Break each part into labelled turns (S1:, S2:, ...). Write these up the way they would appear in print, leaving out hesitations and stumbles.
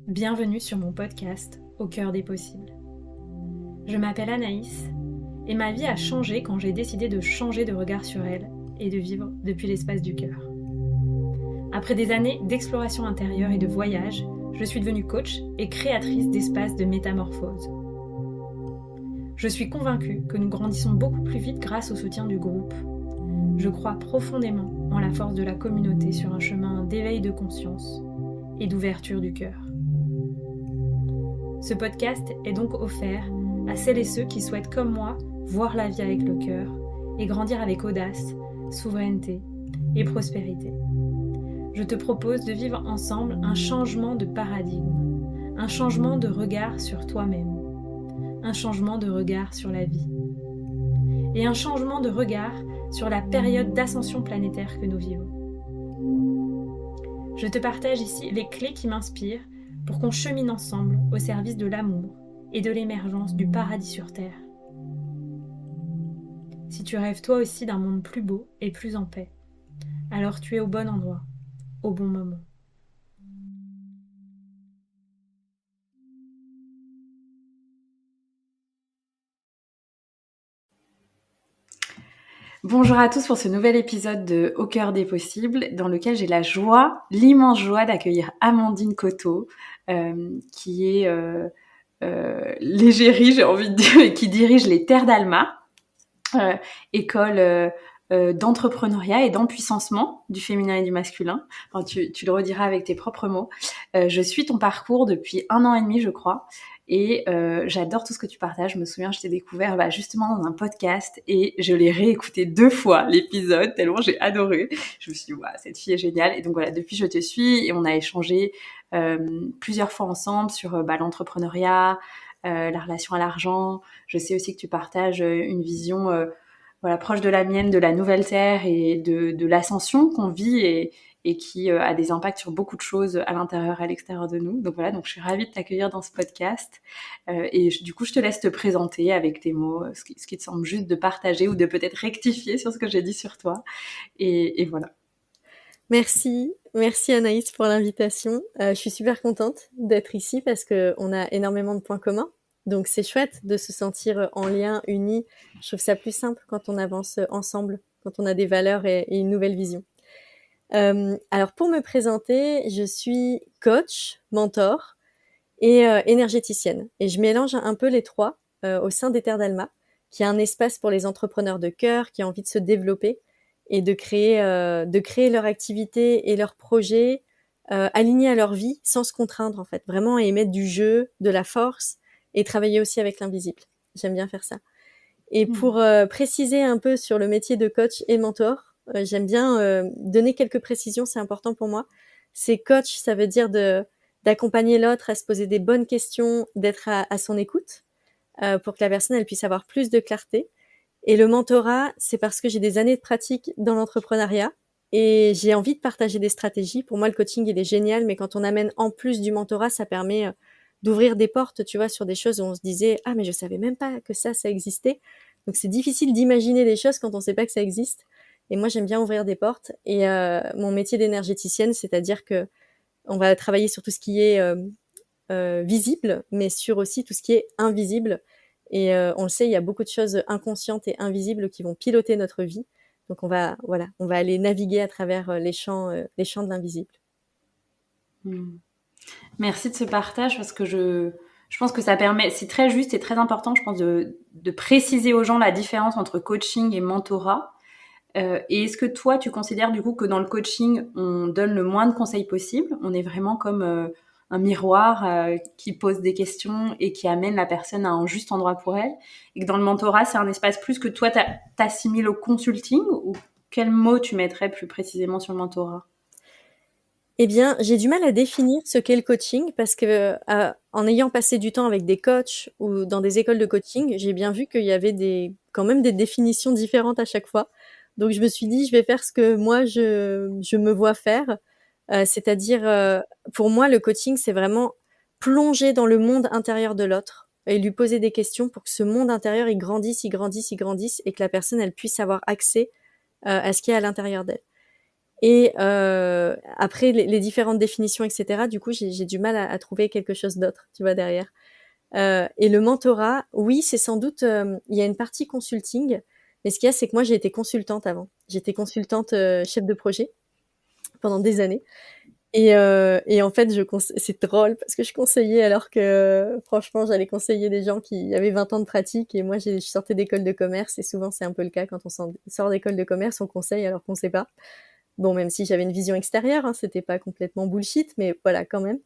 S1: Bienvenue sur mon podcast Au cœur des possibles. Je m'appelle Anaïs et ma vie a changé quand j'ai décidé de changer de regard sur elle et de vivre depuis l'espace du cœur. Après des années d'exploration intérieure et de voyage, je suis devenue coach et créatrice d'espaces de métamorphose. Je suis convaincue que nous grandissons beaucoup plus vite grâce au soutien du groupe. Je crois profondément en la force de la communauté sur un chemin d'éveil de conscience et d'ouverture du cœur. Ce podcast est donc offert à celles et ceux qui souhaitent, comme moi, voir la vie avec le cœur et grandir avec audace, souveraineté et prospérité. Je te propose de vivre ensemble un changement de paradigme, un changement de regard sur toi-même, un changement de regard sur la vie et un changement de regard sur la période d'ascension planétaire que nous vivons. Je te partage ici les clés qui m'inspirent pour qu'on chemine ensemble au service de l'amour et de l'émergence du paradis sur Terre. Si tu rêves toi aussi d'un monde plus beau et plus en paix, alors tu es au bon endroit, au bon moment. Bonjour à tous pour ce nouvel épisode de Au cœur des possibles, dans lequel j'ai l'immense joie d'accueillir Amandine Coteau, qui est l'égérie, j'ai envie de dire, qui dirige les Terres d'Alma, école d'entrepreneuriat et d'empuissancement du féminin et du masculin. Enfin, tu le rediras avec tes propres mots. Je suis ton parcours depuis 1 an et demi, je crois. Et j'adore tout ce que tu partages. Je me souviens, je t'ai découvert justement dans un podcast et je l'ai réécouté 2 fois, l'épisode, tellement j'ai adoré. Je me suis dit, cette fille est géniale. Et donc voilà, depuis, je te suis et on a échangé plusieurs fois ensemble sur l'entrepreneuriat, la relation à l'argent. Je sais aussi que tu partages une vision proche de la mienne, de la nouvelle terre et de l'ascension qu'on vit et qui a des impacts sur beaucoup de choses à l'intérieur et à l'extérieur de nous. Donc voilà, donc je suis ravie de t'accueillir dans ce podcast. Du coup, je te laisse te présenter avec tes mots, ce qui te semble juste de partager ou de peut-être rectifier sur ce que j'ai dit sur toi. Et voilà.
S2: Merci Anaïs pour l'invitation. Je suis super contente d'être ici parce qu'on a énormément de points communs. Donc c'est chouette de se sentir en lien, unis. Je trouve ça plus simple quand on avance ensemble, quand on a des valeurs et une nouvelle vision. Alors pour me présenter, je suis coach, mentor et énergéticienne. Et je mélange un peu les trois au sein des Terres d'Alma, qui est un espace pour les entrepreneurs de cœur qui ont envie de se développer et de créer leur activité et leurs projets alignés à leur vie sans se contraindre en fait, vraiment, et mettre du jeu, de la force et travailler aussi avec l'invisible. J'aime bien faire ça. Et pour préciser un peu sur le métier de coach et mentor, j'aime bien donner quelques précisions, c'est important pour moi. C'est coach, ça veut dire d'accompagner l'autre à se poser des bonnes questions, d'être à son écoute pour que la personne elle puisse avoir plus de clarté. Et le mentorat, c'est parce que j'ai des années de pratique dans l'entrepreneuriat et j'ai envie de partager des stratégies. Pour moi, le coaching, il est génial, mais quand on amène en plus du mentorat, ça permet d'ouvrir des portes, tu vois, sur des choses où on se disait « Ah, mais je savais même pas que ça existait ». Donc, c'est difficile d'imaginer des choses quand on sait pas que ça existe. Et moi, j'aime bien ouvrir des portes. Et mon métier d'énergéticienne, c'est-à-dire que on va travailler sur tout ce qui est visible, mais sur aussi tout ce qui est invisible. Et on le sait, il y a beaucoup de choses inconscientes et invisibles qui vont piloter notre vie. Donc on va aller naviguer à travers les champs de l'invisible.
S1: Merci de ce partage parce que je pense que ça permet, c'est très juste et très important, je pense, de préciser aux gens la différence entre coaching et mentorat. Et est-ce que toi, tu considères du coup que dans le coaching, on donne le moins de conseils possible? On est vraiment comme un miroir qui pose des questions et qui amène la personne à un juste endroit pour elle. Et que dans le mentorat, c'est un espace plus que toi, t'assimiles au consulting, ou quel mot tu mettrais plus précisément sur le mentorat?
S2: Eh bien, j'ai du mal à définir ce qu'est le coaching parce que en ayant passé du temps avec des coachs ou dans des écoles de coaching, j'ai bien vu qu'il y avait quand même des définitions différentes à chaque fois. Donc je me suis dit, je vais faire ce que moi je me vois faire, c'est-à-dire pour moi le coaching c'est vraiment plonger dans le monde intérieur de l'autre et lui poser des questions pour que ce monde intérieur il grandisse et que la personne elle puisse avoir accès à ce qu'il y a à l'intérieur d'elle. Et après les différentes définitions, etc., du coup, j'ai du mal à trouver quelque chose d'autre, tu vois, derrière. Et le mentorat, oui, c'est sans doute, il y a une partie consulting, mais ce qu'il y a, c'est que moi, j'ai été consultante avant. J'étais consultante chef de projet pendant des années. Et en fait, c'est drôle parce que je conseillais alors que franchement, j'allais conseiller des gens qui avaient 20 ans de pratique et moi, je sortais d'école de commerce et souvent, c'est un peu le cas quand on sort d'école de commerce, on conseille alors qu'on sait pas. Bon, même si j'avais une vision extérieure, hein, c'était pas complètement bullshit, mais voilà, quand même.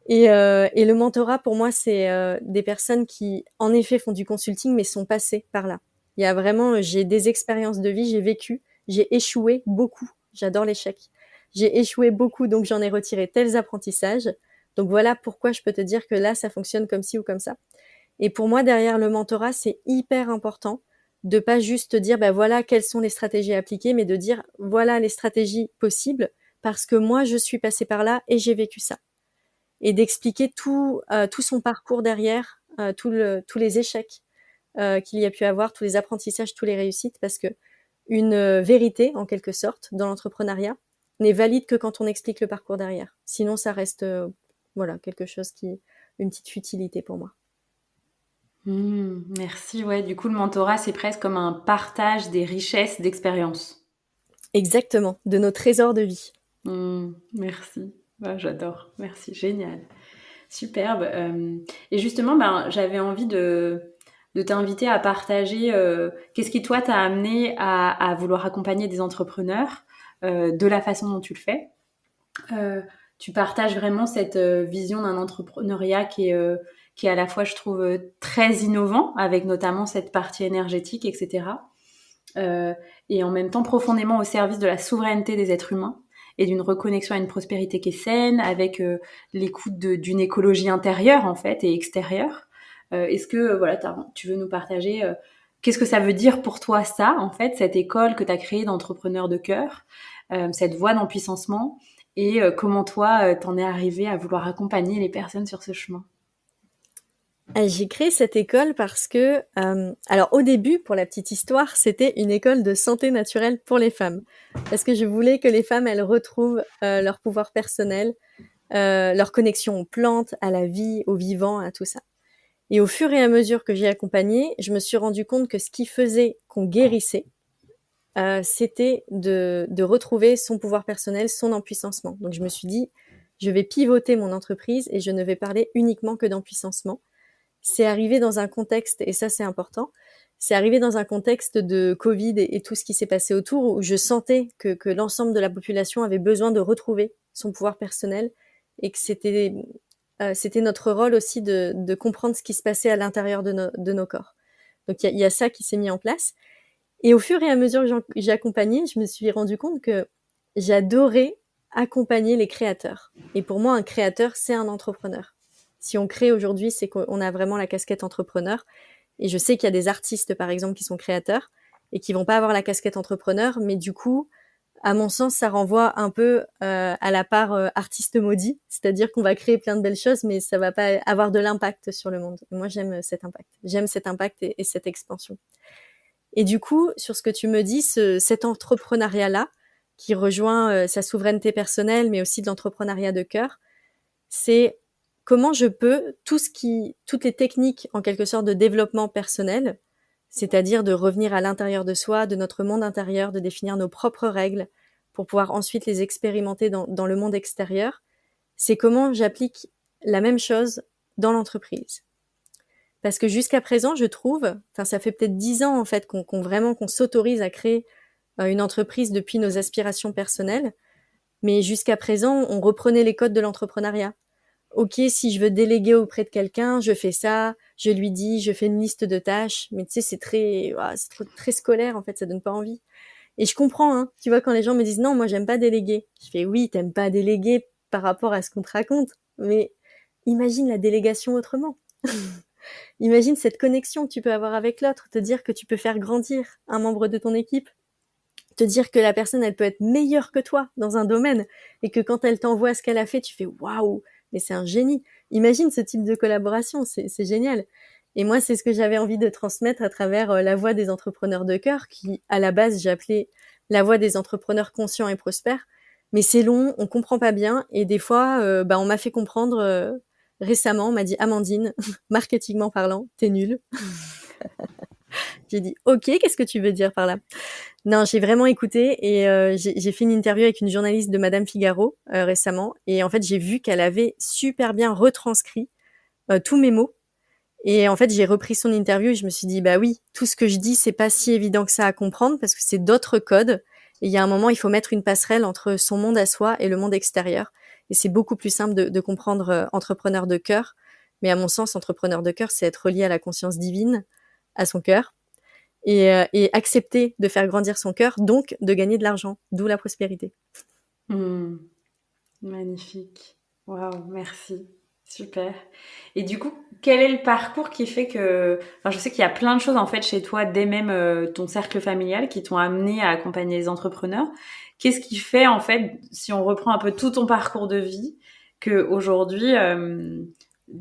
S2: Et le mentorat, pour moi, c'est des personnes qui, en effet, font du consulting, mais sont passées par là. Il y a vraiment, j'ai des expériences de vie, j'ai vécu, j'ai échoué beaucoup. J'adore l'échec. J'ai échoué beaucoup, donc j'en ai retiré tels apprentissages. Donc voilà pourquoi je peux te dire que là, ça fonctionne comme ci ou comme ça. Et pour moi, derrière le mentorat, c'est hyper important de pas juste dire, bah voilà, quelles sont les stratégies à appliquer, mais de dire, voilà les stratégies possibles parce que moi, je suis passée par là et j'ai vécu ça. Et d'expliquer tout son parcours derrière, tous les échecs qu'il y a pu avoir, tous les apprentissages, tous les réussites, parce que une vérité, en quelque sorte, dans l'entrepreneuriat, n'est valide que quand on explique le parcours derrière. Sinon, ça reste, voilà, quelque chose une petite futilité pour moi.
S1: Merci. Ouais, du coup, le mentorat, c'est presque comme un partage des richesses d'expérience.
S2: Exactement, de nos trésors de vie.
S1: Merci. Ah, j'adore. Merci. Génial. Superbe. Et justement, ben, j'avais envie de t'inviter à partager qu'est-ce qui, toi, t'a amené à vouloir accompagner des entrepreneurs de la façon dont tu le fais. Tu partages vraiment cette vision d'un entrepreneuriat qui est à la fois, je trouve, très innovant, avec notamment cette partie énergétique, etc. Et en même temps profondément au service de la souveraineté des êtres humains et d'une reconnexion à une prospérité qui est saine, avec l'écoute d'une écologie intérieure en fait et extérieure. Est-ce que voilà, tu veux nous partager qu'est-ce que ça veut dire pour toi ça en fait, cette école que tu as créée d'entrepreneurs de cœur, cette voie d'empuissancement et comment toi t'en es arrivé à vouloir accompagner les personnes sur ce chemin?
S2: J'ai créé cette école parce que, alors au début, pour la petite histoire, c'était une école de santé naturelle pour les femmes. Parce que je voulais que les femmes, elles retrouvent leur pouvoir personnel, leur connexion aux plantes, à la vie, au vivant, à tout ça. Et au fur et à mesure que j'ai accompagné, je me suis rendu compte que ce qui faisait qu'on guérissait, c'était de retrouver son pouvoir personnel, son empuissancement. Donc je me suis dit, je vais pivoter mon entreprise et je ne vais parler uniquement que d'empuissancement. C'est arrivé dans un contexte, et ça c'est important, c'est arrivé dans un contexte de Covid et tout ce qui s'est passé autour, où je sentais que l'ensemble de la population avait besoin de retrouver son pouvoir personnel et que c'était notre rôle aussi de comprendre ce qui se passait à l'intérieur de nos corps. Donc il y a ça qui s'est mis en place. Et au fur et à mesure que j'ai accompagné, je me suis rendu compte que j'adorais accompagner les créateurs. Et pour moi, un créateur, c'est un entrepreneur. Si on crée aujourd'hui, c'est qu'on a vraiment la casquette entrepreneur. Et je sais qu'il y a des artistes, par exemple, qui sont créateurs et qui vont pas avoir la casquette entrepreneur, mais du coup, à mon sens, ça renvoie un peu à la part artiste maudit, c'est-à-dire qu'on va créer plein de belles choses, mais ça va pas avoir de l'impact sur le monde. Et moi, j'aime cet impact. J'aime cet impact et cette expansion. Et du coup, sur ce que tu me dis, cet entrepreneuriat-là, qui rejoint sa souveraineté personnelle, mais aussi de l'entrepreneuriat de cœur, c'est comment je peux toutes les techniques en quelque sorte de développement personnel, c'est-à-dire de revenir à l'intérieur de soi, de notre monde intérieur, de définir nos propres règles pour pouvoir ensuite les expérimenter dans le monde extérieur, c'est comment j'applique la même chose dans l'entreprise. Parce que jusqu'à présent, je trouve, enfin ça fait peut-être 10 ans en fait qu'on s'autorise à créer une entreprise depuis nos aspirations personnelles, mais jusqu'à présent, on reprenait les codes de l'entrepreneuriat. Ok, si je veux déléguer auprès de quelqu'un, je fais ça, je lui dis, je fais une liste de tâches, mais tu sais, très scolaire en fait, ça donne pas envie. Et je comprends, hein, tu vois, quand les gens me disent non, moi j'aime pas déléguer. Je fais oui, t'aimes pas déléguer par rapport à ce qu'on te raconte, mais imagine la délégation autrement. Imagine cette connexion que tu peux avoir avec l'autre, te dire que tu peux faire grandir un membre de ton équipe, te dire que la personne, elle peut être meilleure que toi dans un domaine et que quand elle t'envoie ce qu'elle a fait, tu fais waouh, mais c'est un génie. Imagine ce type de collaboration, c'est génial. Et moi, c'est ce que j'avais envie de transmettre à travers la voix des entrepreneurs de cœur qui, à la base, j'appelais la voix des entrepreneurs conscients et prospères. Mais c'est long, on comprend pas bien. Et des fois, on m'a fait comprendre récemment, on m'a dit Amandine, marketingment parlant, t'es nulle. J'ai dit ok, qu'est-ce que tu veux dire par là? Non, j'ai vraiment écouté et j'ai fait une interview avec une journaliste de Madame Figaro récemment. Et en fait, j'ai vu qu'elle avait super bien retranscrit tous mes mots. Et en fait, j'ai repris son interview et je me suis dit, bah oui, tout ce que je dis, c'est pas si évident que ça à comprendre parce que c'est d'autres codes. Et il y a un moment, il faut mettre une passerelle entre son monde à soi et le monde extérieur. Et c'est beaucoup plus simple de comprendre entrepreneur de cœur. Mais à mon sens, entrepreneur de cœur, c'est être relié à la conscience divine, à son cœur, et accepter de faire grandir son cœur, donc de gagner de l'argent, d'où la prospérité.
S1: Mmh. Magnifique. Waouh, merci. Super. Et du coup, quel est le parcours qui fait que... Enfin, je sais qu'il y a plein de choses en fait chez toi, dès même ton cercle familial, qui t'ont amené à accompagner les entrepreneurs. Qu'est-ce qui fait en fait, si on reprend un peu tout ton parcours de vie, que aujourd'hui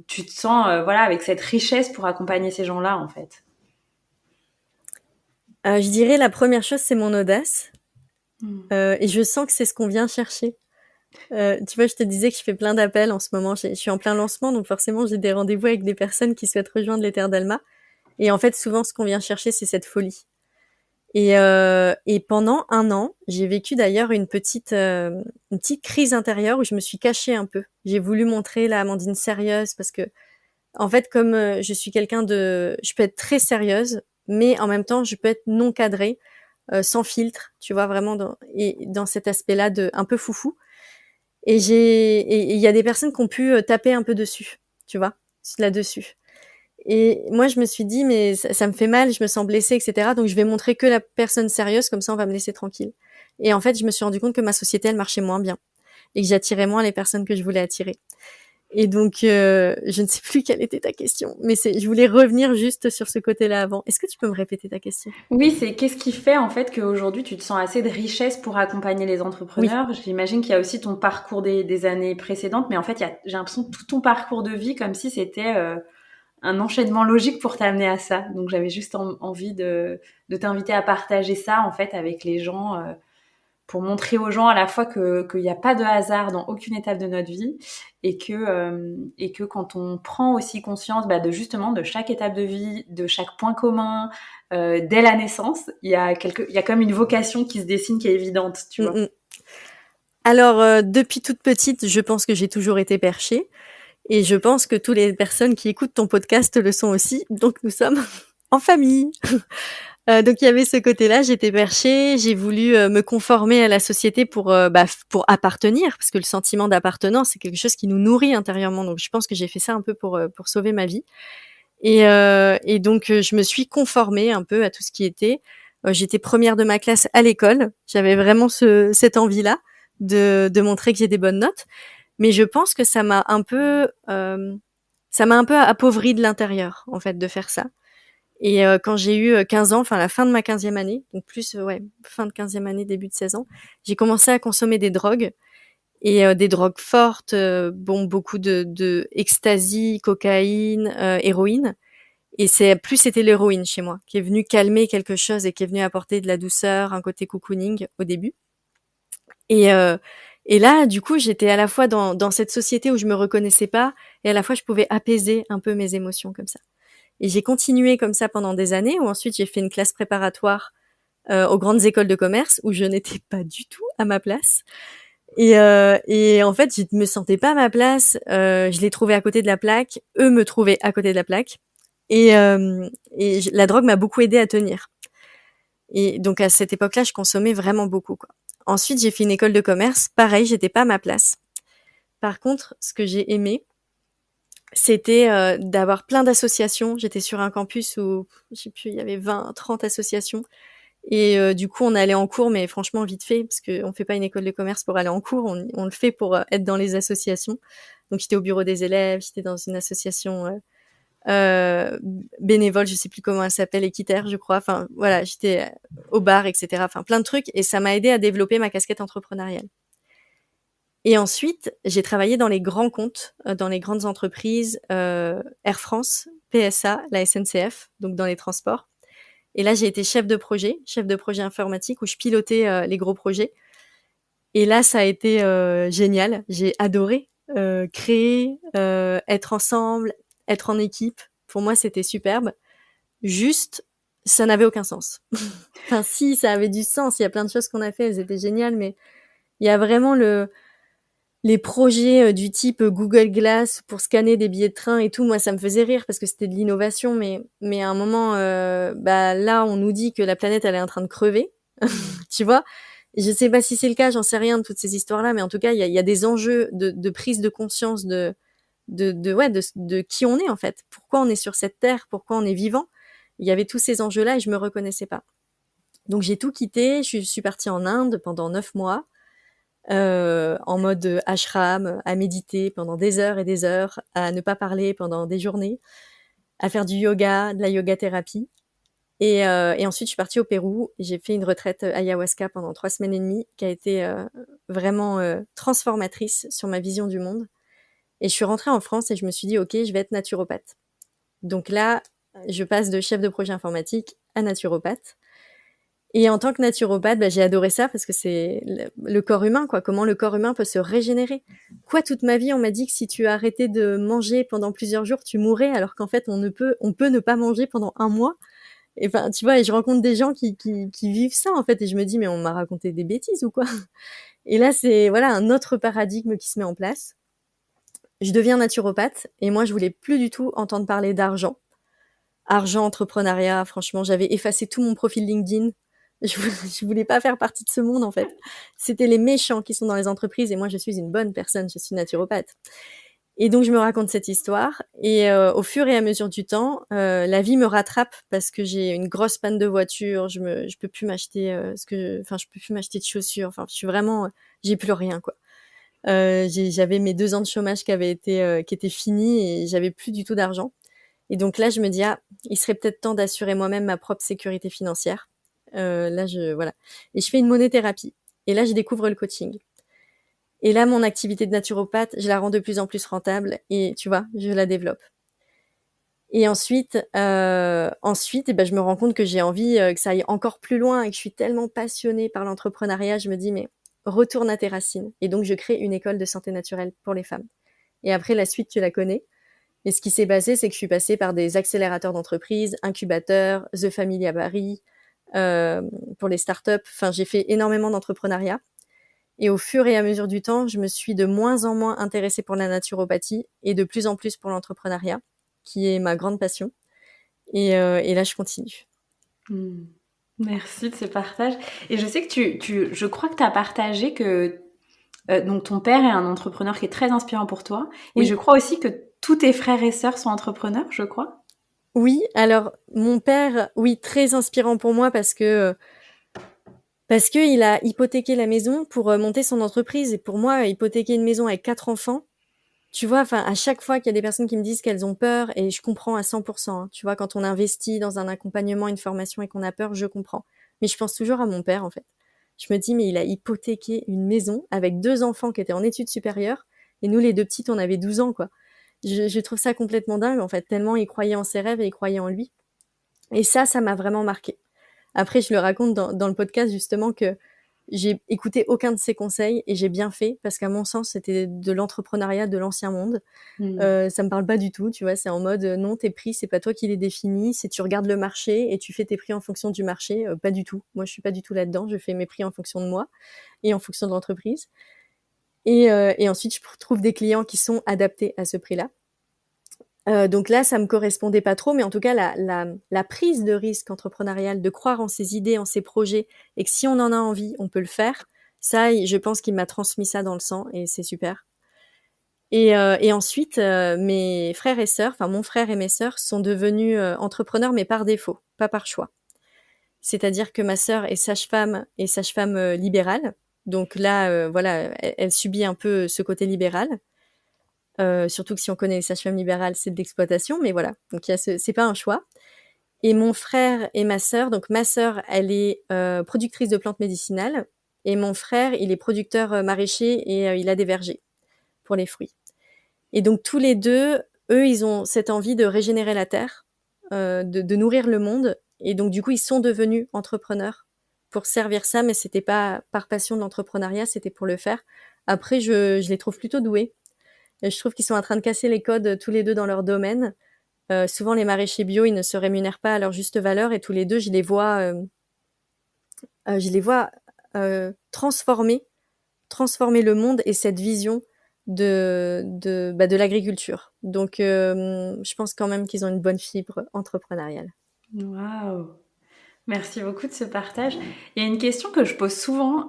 S1: tu te sens voilà avec cette richesse pour accompagner ces gens-là en fait?
S2: Je dirais la première chose, c'est mon audace.
S1: Mm.
S2: Et je sens que c'est ce qu'on vient chercher. Tu vois, je te disais que je fais plein d'appels en ce moment. Je suis en plein lancement, donc forcément, j'ai des rendez-vous avec des personnes qui souhaitent rejoindre les Terres d'Alma. Et en fait, souvent, ce qu'on vient chercher, c'est cette folie. Et pendant 1 an, j'ai vécu d'ailleurs une petite crise intérieure où je me suis cachée un peu. J'ai voulu montrer la Amandine sérieuse parce que, en fait, comme je suis je peux être très sérieuse, mais en même temps, je peux être non cadrée, sans filtre, tu vois, vraiment dans cet aspect-là de un peu foufou. Et il y a des personnes qui ont pu taper un peu dessus, tu vois, là-dessus. Et moi, je me suis dit, mais ça me fait mal, je me sens blessée, etc. Donc, je vais montrer que la personne sérieuse, comme ça, on va me laisser tranquille. Et en fait, je me suis rendu compte que ma société, elle marchait moins bien et que j'attirais moins les personnes que je voulais attirer. Et donc, je ne sais plus quelle était ta question, mais je voulais revenir juste sur ce côté-là avant. Est-ce que tu peux me répéter ta question?
S1: Oui, c'est qu'est-ce qui fait en fait qu'aujourd'hui tu te sens assez de richesse pour accompagner les
S2: Oui.
S1: entrepreneurs? J'imagine qu'il y a aussi ton parcours des années précédentes, mais en fait, j'ai l'impression que tout ton parcours de vie comme si c'était un enchaînement logique pour t'amener à ça. Donc j'avais juste envie de t'inviter à partager ça en fait avec les gens pour montrer aux gens à la fois qu'il n'y a pas de hasard dans aucune étape de notre vie et que quand on prend aussi conscience de justement de chaque étape de vie, de chaque point commun, dès la naissance, il y a comme une vocation qui se dessine qui est évidente, tu vois.
S2: Alors, depuis toute petite, je pense que j'ai toujours été perchée. Et je pense que toutes les personnes qui écoutent ton podcast le sont aussi. Donc, nous sommes en famille. Donc, il y avait ce côté-là. J'étais perchée. J'ai voulu me conformer à la société pour appartenir, parce que le sentiment d'appartenance, c'est quelque chose qui nous nourrit intérieurement. Donc, je pense que j'ai fait ça un peu pour sauver ma vie. Et donc, je me suis conformée un peu à tout ce qui était. J'étais première de ma classe à l'école. J'avais vraiment cette envie-là de montrer que j'ai des bonnes notes. Mais je pense que ça m'a un peu appauvri de l'intérieur, en fait, de faire ça. Et quand j'ai eu 15 ans, enfin la fin de ma 15e année, donc plus, fin de 15e année, début de 16 ans, j'ai commencé à consommer des drogues et des drogues fortes, beaucoup de ecstasy, cocaïne, héroïne. Et c'était l'héroïne chez moi, qui est venue calmer quelque chose et qui est venue apporter de la douceur, un côté cocooning au début. Et, euh, et là, du coup, j'étais à la fois dans cette société où je me reconnaissais pas, et à la fois je pouvais apaiser un peu mes émotions comme ça. Et j'ai continué comme ça pendant des années, où ensuite j'ai fait une classe préparatoire aux grandes écoles de commerce, où je n'étais pas du tout à ma place. Et en fait, je me sentais pas à ma place. Je les trouvais à côté de la plaque, eux me trouvaient à côté de la plaque. Et la drogue m'a beaucoup aidée à tenir. Et donc à cette époque-là, je consommais vraiment beaucoup, quoi. Ensuite, j'ai fait une école de commerce. Pareil, j'étais pas à ma place. Par contre, ce que j'ai aimé, c'était d'avoir plein d'associations. J'étais sur un campus où, je sais plus, il y avait 20, 30 associations. Et du coup, on allait en cours, mais franchement vite fait, parce qu'on fait pas une école de commerce pour aller en cours, on le fait pour être dans les associations. Donc j'étais au bureau des élèves, j'étais dans une association bénévole, je sais plus comment elle s'appelle, équitaire, je crois. Enfin voilà, j'étais au bar, etc. Enfin plein de trucs, et ça m'a aidé à développer ma casquette entrepreneuriale. Et ensuite, j'ai travaillé dans les grands comptes, dans les grandes entreprises, Air France, PSA, la SNCF, donc dans les transports. Et là, j'ai été chef de projet informatique où je pilotais les gros projets. Et là, ça a été génial. J'ai adoré créer, être ensemble, être en équipe. Pour moi, c'était superbe. Juste, ça n'avait aucun sens. Enfin, si, ça avait du sens. Il y a plein de choses qu'on a fait, elles étaient géniales, mais il y a vraiment les projets du type Google Glass pour scanner des billets de train et tout. Moi, ça me faisait rire parce que c'était de l'innovation, mais à un moment, bah là, on nous dit que la planète, elle est en train de crever, tu vois. Je sais pas si c'est le cas, j'en sais rien de toutes ces histoires-là, mais en tout cas, il y a des enjeux de prise de conscience de qui on est en fait. Pourquoi on est sur cette terre, pourquoi on est vivant. Il y avait tous ces enjeux-là et je me reconnaissais pas. Donc j'ai tout quitté, je suis partie en Inde pendant 9 mois, en mode ashram, à méditer pendant des heures et des heures, à ne pas parler pendant des journées, à faire du yoga, de la yoga thérapie. Et ensuite, je suis partie au Pérou. J'ai fait une retraite ayahuasca pendant 3 semaines et demie, qui a été vraiment transformatrice sur ma vision du monde. Et je suis rentrée en France et je me suis dit, OK, je vais être naturopathe. Donc là, je passe de chef de projet informatique à naturopathe. Et en tant que naturopathe, bah, j'ai adoré ça parce que c'est le corps humain, quoi. Comment le corps humain peut se régénérer. Quoi, toute ma vie, on m'a dit que si tu arrêtais de manger pendant plusieurs jours, tu mourrais, alors qu'en fait, on peut ne pas manger pendant 1 mois. Et enfin, tu vois, et je rencontre des gens qui vivent ça, en fait, et je me dis, mais on m'a raconté des bêtises ou quoi? Et là, c'est, voilà, un autre paradigme qui se met en place. Je deviens naturopathe, et moi, je voulais plus du tout entendre parler d'argent. Argent, entrepreneuriat, franchement, j'avais effacé tout mon profil LinkedIn. Je voulais pas faire partie de ce monde, en fait. C'était les méchants qui sont dans les entreprises, et moi, je suis une bonne personne, je suis naturopathe. Et donc, je me raconte cette histoire. Et au fur et à mesure du temps, la vie me rattrape parce que j'ai une grosse panne de voiture. Je peux plus m'acheter je peux plus m'acheter de chaussures. Enfin, je suis vraiment, j'ai plus rien, quoi. J'avais mes 2 ans de chômage qui étaient finis et j'avais plus du tout d'argent. Et donc là, je me dis, ah, il serait peut-être temps d'assurer moi-même ma propre sécurité financière. Voilà. Et je fais une monéthérapie. Et là, je découvre le coaching. Et là, mon activité de naturopathe, je la rends de plus en plus rentable et tu vois, je la développe. Et ensuite, je me rends compte que j'ai envie que ça aille encore plus loin et que je suis tellement passionnée par l'entrepreneuriat, je me dis, mais retourne à tes racines. Et donc, je crée une école de santé naturelle pour les femmes. Et après, la suite, tu la connais. Et ce qui s'est passé, c'est que je suis passée par des accélérateurs d'entreprise, incubateurs, The Family à Paris, pour les startups. Enfin, j'ai fait énormément d'entrepreneuriat. Et au fur et à mesure du temps, je me suis de moins en moins intéressée pour la naturopathie et de plus en plus pour l'entrepreneuriat, qui est ma grande passion. Et là, je continue.
S1: Mmh. Merci de ce partage. Et je sais que je crois que tu as partagé que donc ton père est un entrepreneur qui est très inspirant pour toi. Et je
S2: Oui,
S1: crois aussi que tous tes frères et sœurs sont entrepreneurs, je crois.
S2: oui. Alors, mon père, oui, très inspirant pour moi parce que il a hypothéqué la maison pour monter son entreprise. Et pour moi, hypothéquer une maison avec 4 enfants, tu vois, enfin, à chaque fois qu'il y a des personnes qui me disent qu'elles ont peur, et je comprends à 100%, hein, tu vois, quand on investit dans un accompagnement, une formation et qu'on a peur, je comprends. Mais je pense toujours à mon père, en fait. Je me dis, mais il a hypothéqué une maison avec 2 enfants qui étaient en études supérieures, et nous, les 2 petites, on avait 12 ans, quoi. Je trouve ça complètement dingue, en fait, tellement il croyait en ses rêves et il croyait en lui. Et ça m'a vraiment marqué. Après, je le raconte dans le podcast, justement, que j'ai écouté aucun de ses conseils et j'ai bien fait parce qu'à mon sens, c'était de l'entrepreneuriat de l'ancien monde.
S1: Mmh.
S2: Ça me parle pas du tout, tu vois, c'est en mode non, tes prix, c'est pas toi qui les définis, c'est tu regardes le marché et tu fais tes prix en fonction du marché. Pas du tout. Moi, je suis pas du tout là-dedans. Je fais mes prix en fonction de moi et en fonction de l'entreprise. Et ensuite, je trouve des clients qui sont adaptés à ce prix-là. Donc là, ça me correspondait pas trop, mais en tout cas, la prise de risque entrepreneuriale, de croire en ses idées, en ses projets, et que si on en a envie, on peut le faire. Ça, je pense qu'il m'a transmis ça dans le sang et c'est super. Et ensuite, mes frères et sœurs, enfin mon frère et mes sœurs sont devenus entrepreneurs, mais par défaut, pas par choix. C'est-à-dire que ma sœur est sage-femme et sage-femme libérale. Donc là, voilà, elle subit un peu ce côté libéral. Surtout que si on connaît les sages-femmes libérales, c'est de l'exploitation, mais voilà. Donc c'est pas un choix. Et mon frère et ma sœur, donc ma sœur, elle est productrice de plantes médicinales, et mon frère, il est producteur maraîcher et il a des vergers pour les fruits. Et donc tous les deux, eux, ils ont cette envie de régénérer la terre, de nourrir le monde et donc du coup, ils sont devenus entrepreneurs pour servir ça, mais c'était pas par passion de l'entrepreneuriat, c'était pour le faire. Après, je les trouve plutôt doués. Et je trouve qu'ils sont en train de casser les codes tous les deux dans leur domaine. Souvent, les maraîchers bio, ils ne se rémunèrent pas à leur juste valeur, et tous les deux, transformer le monde et cette vision de l'agriculture. Donc, je pense quand même qu'ils ont une bonne fibre entrepreneuriale.
S1: Waouh! Merci beaucoup de ce partage. Il y a une question que je pose souvent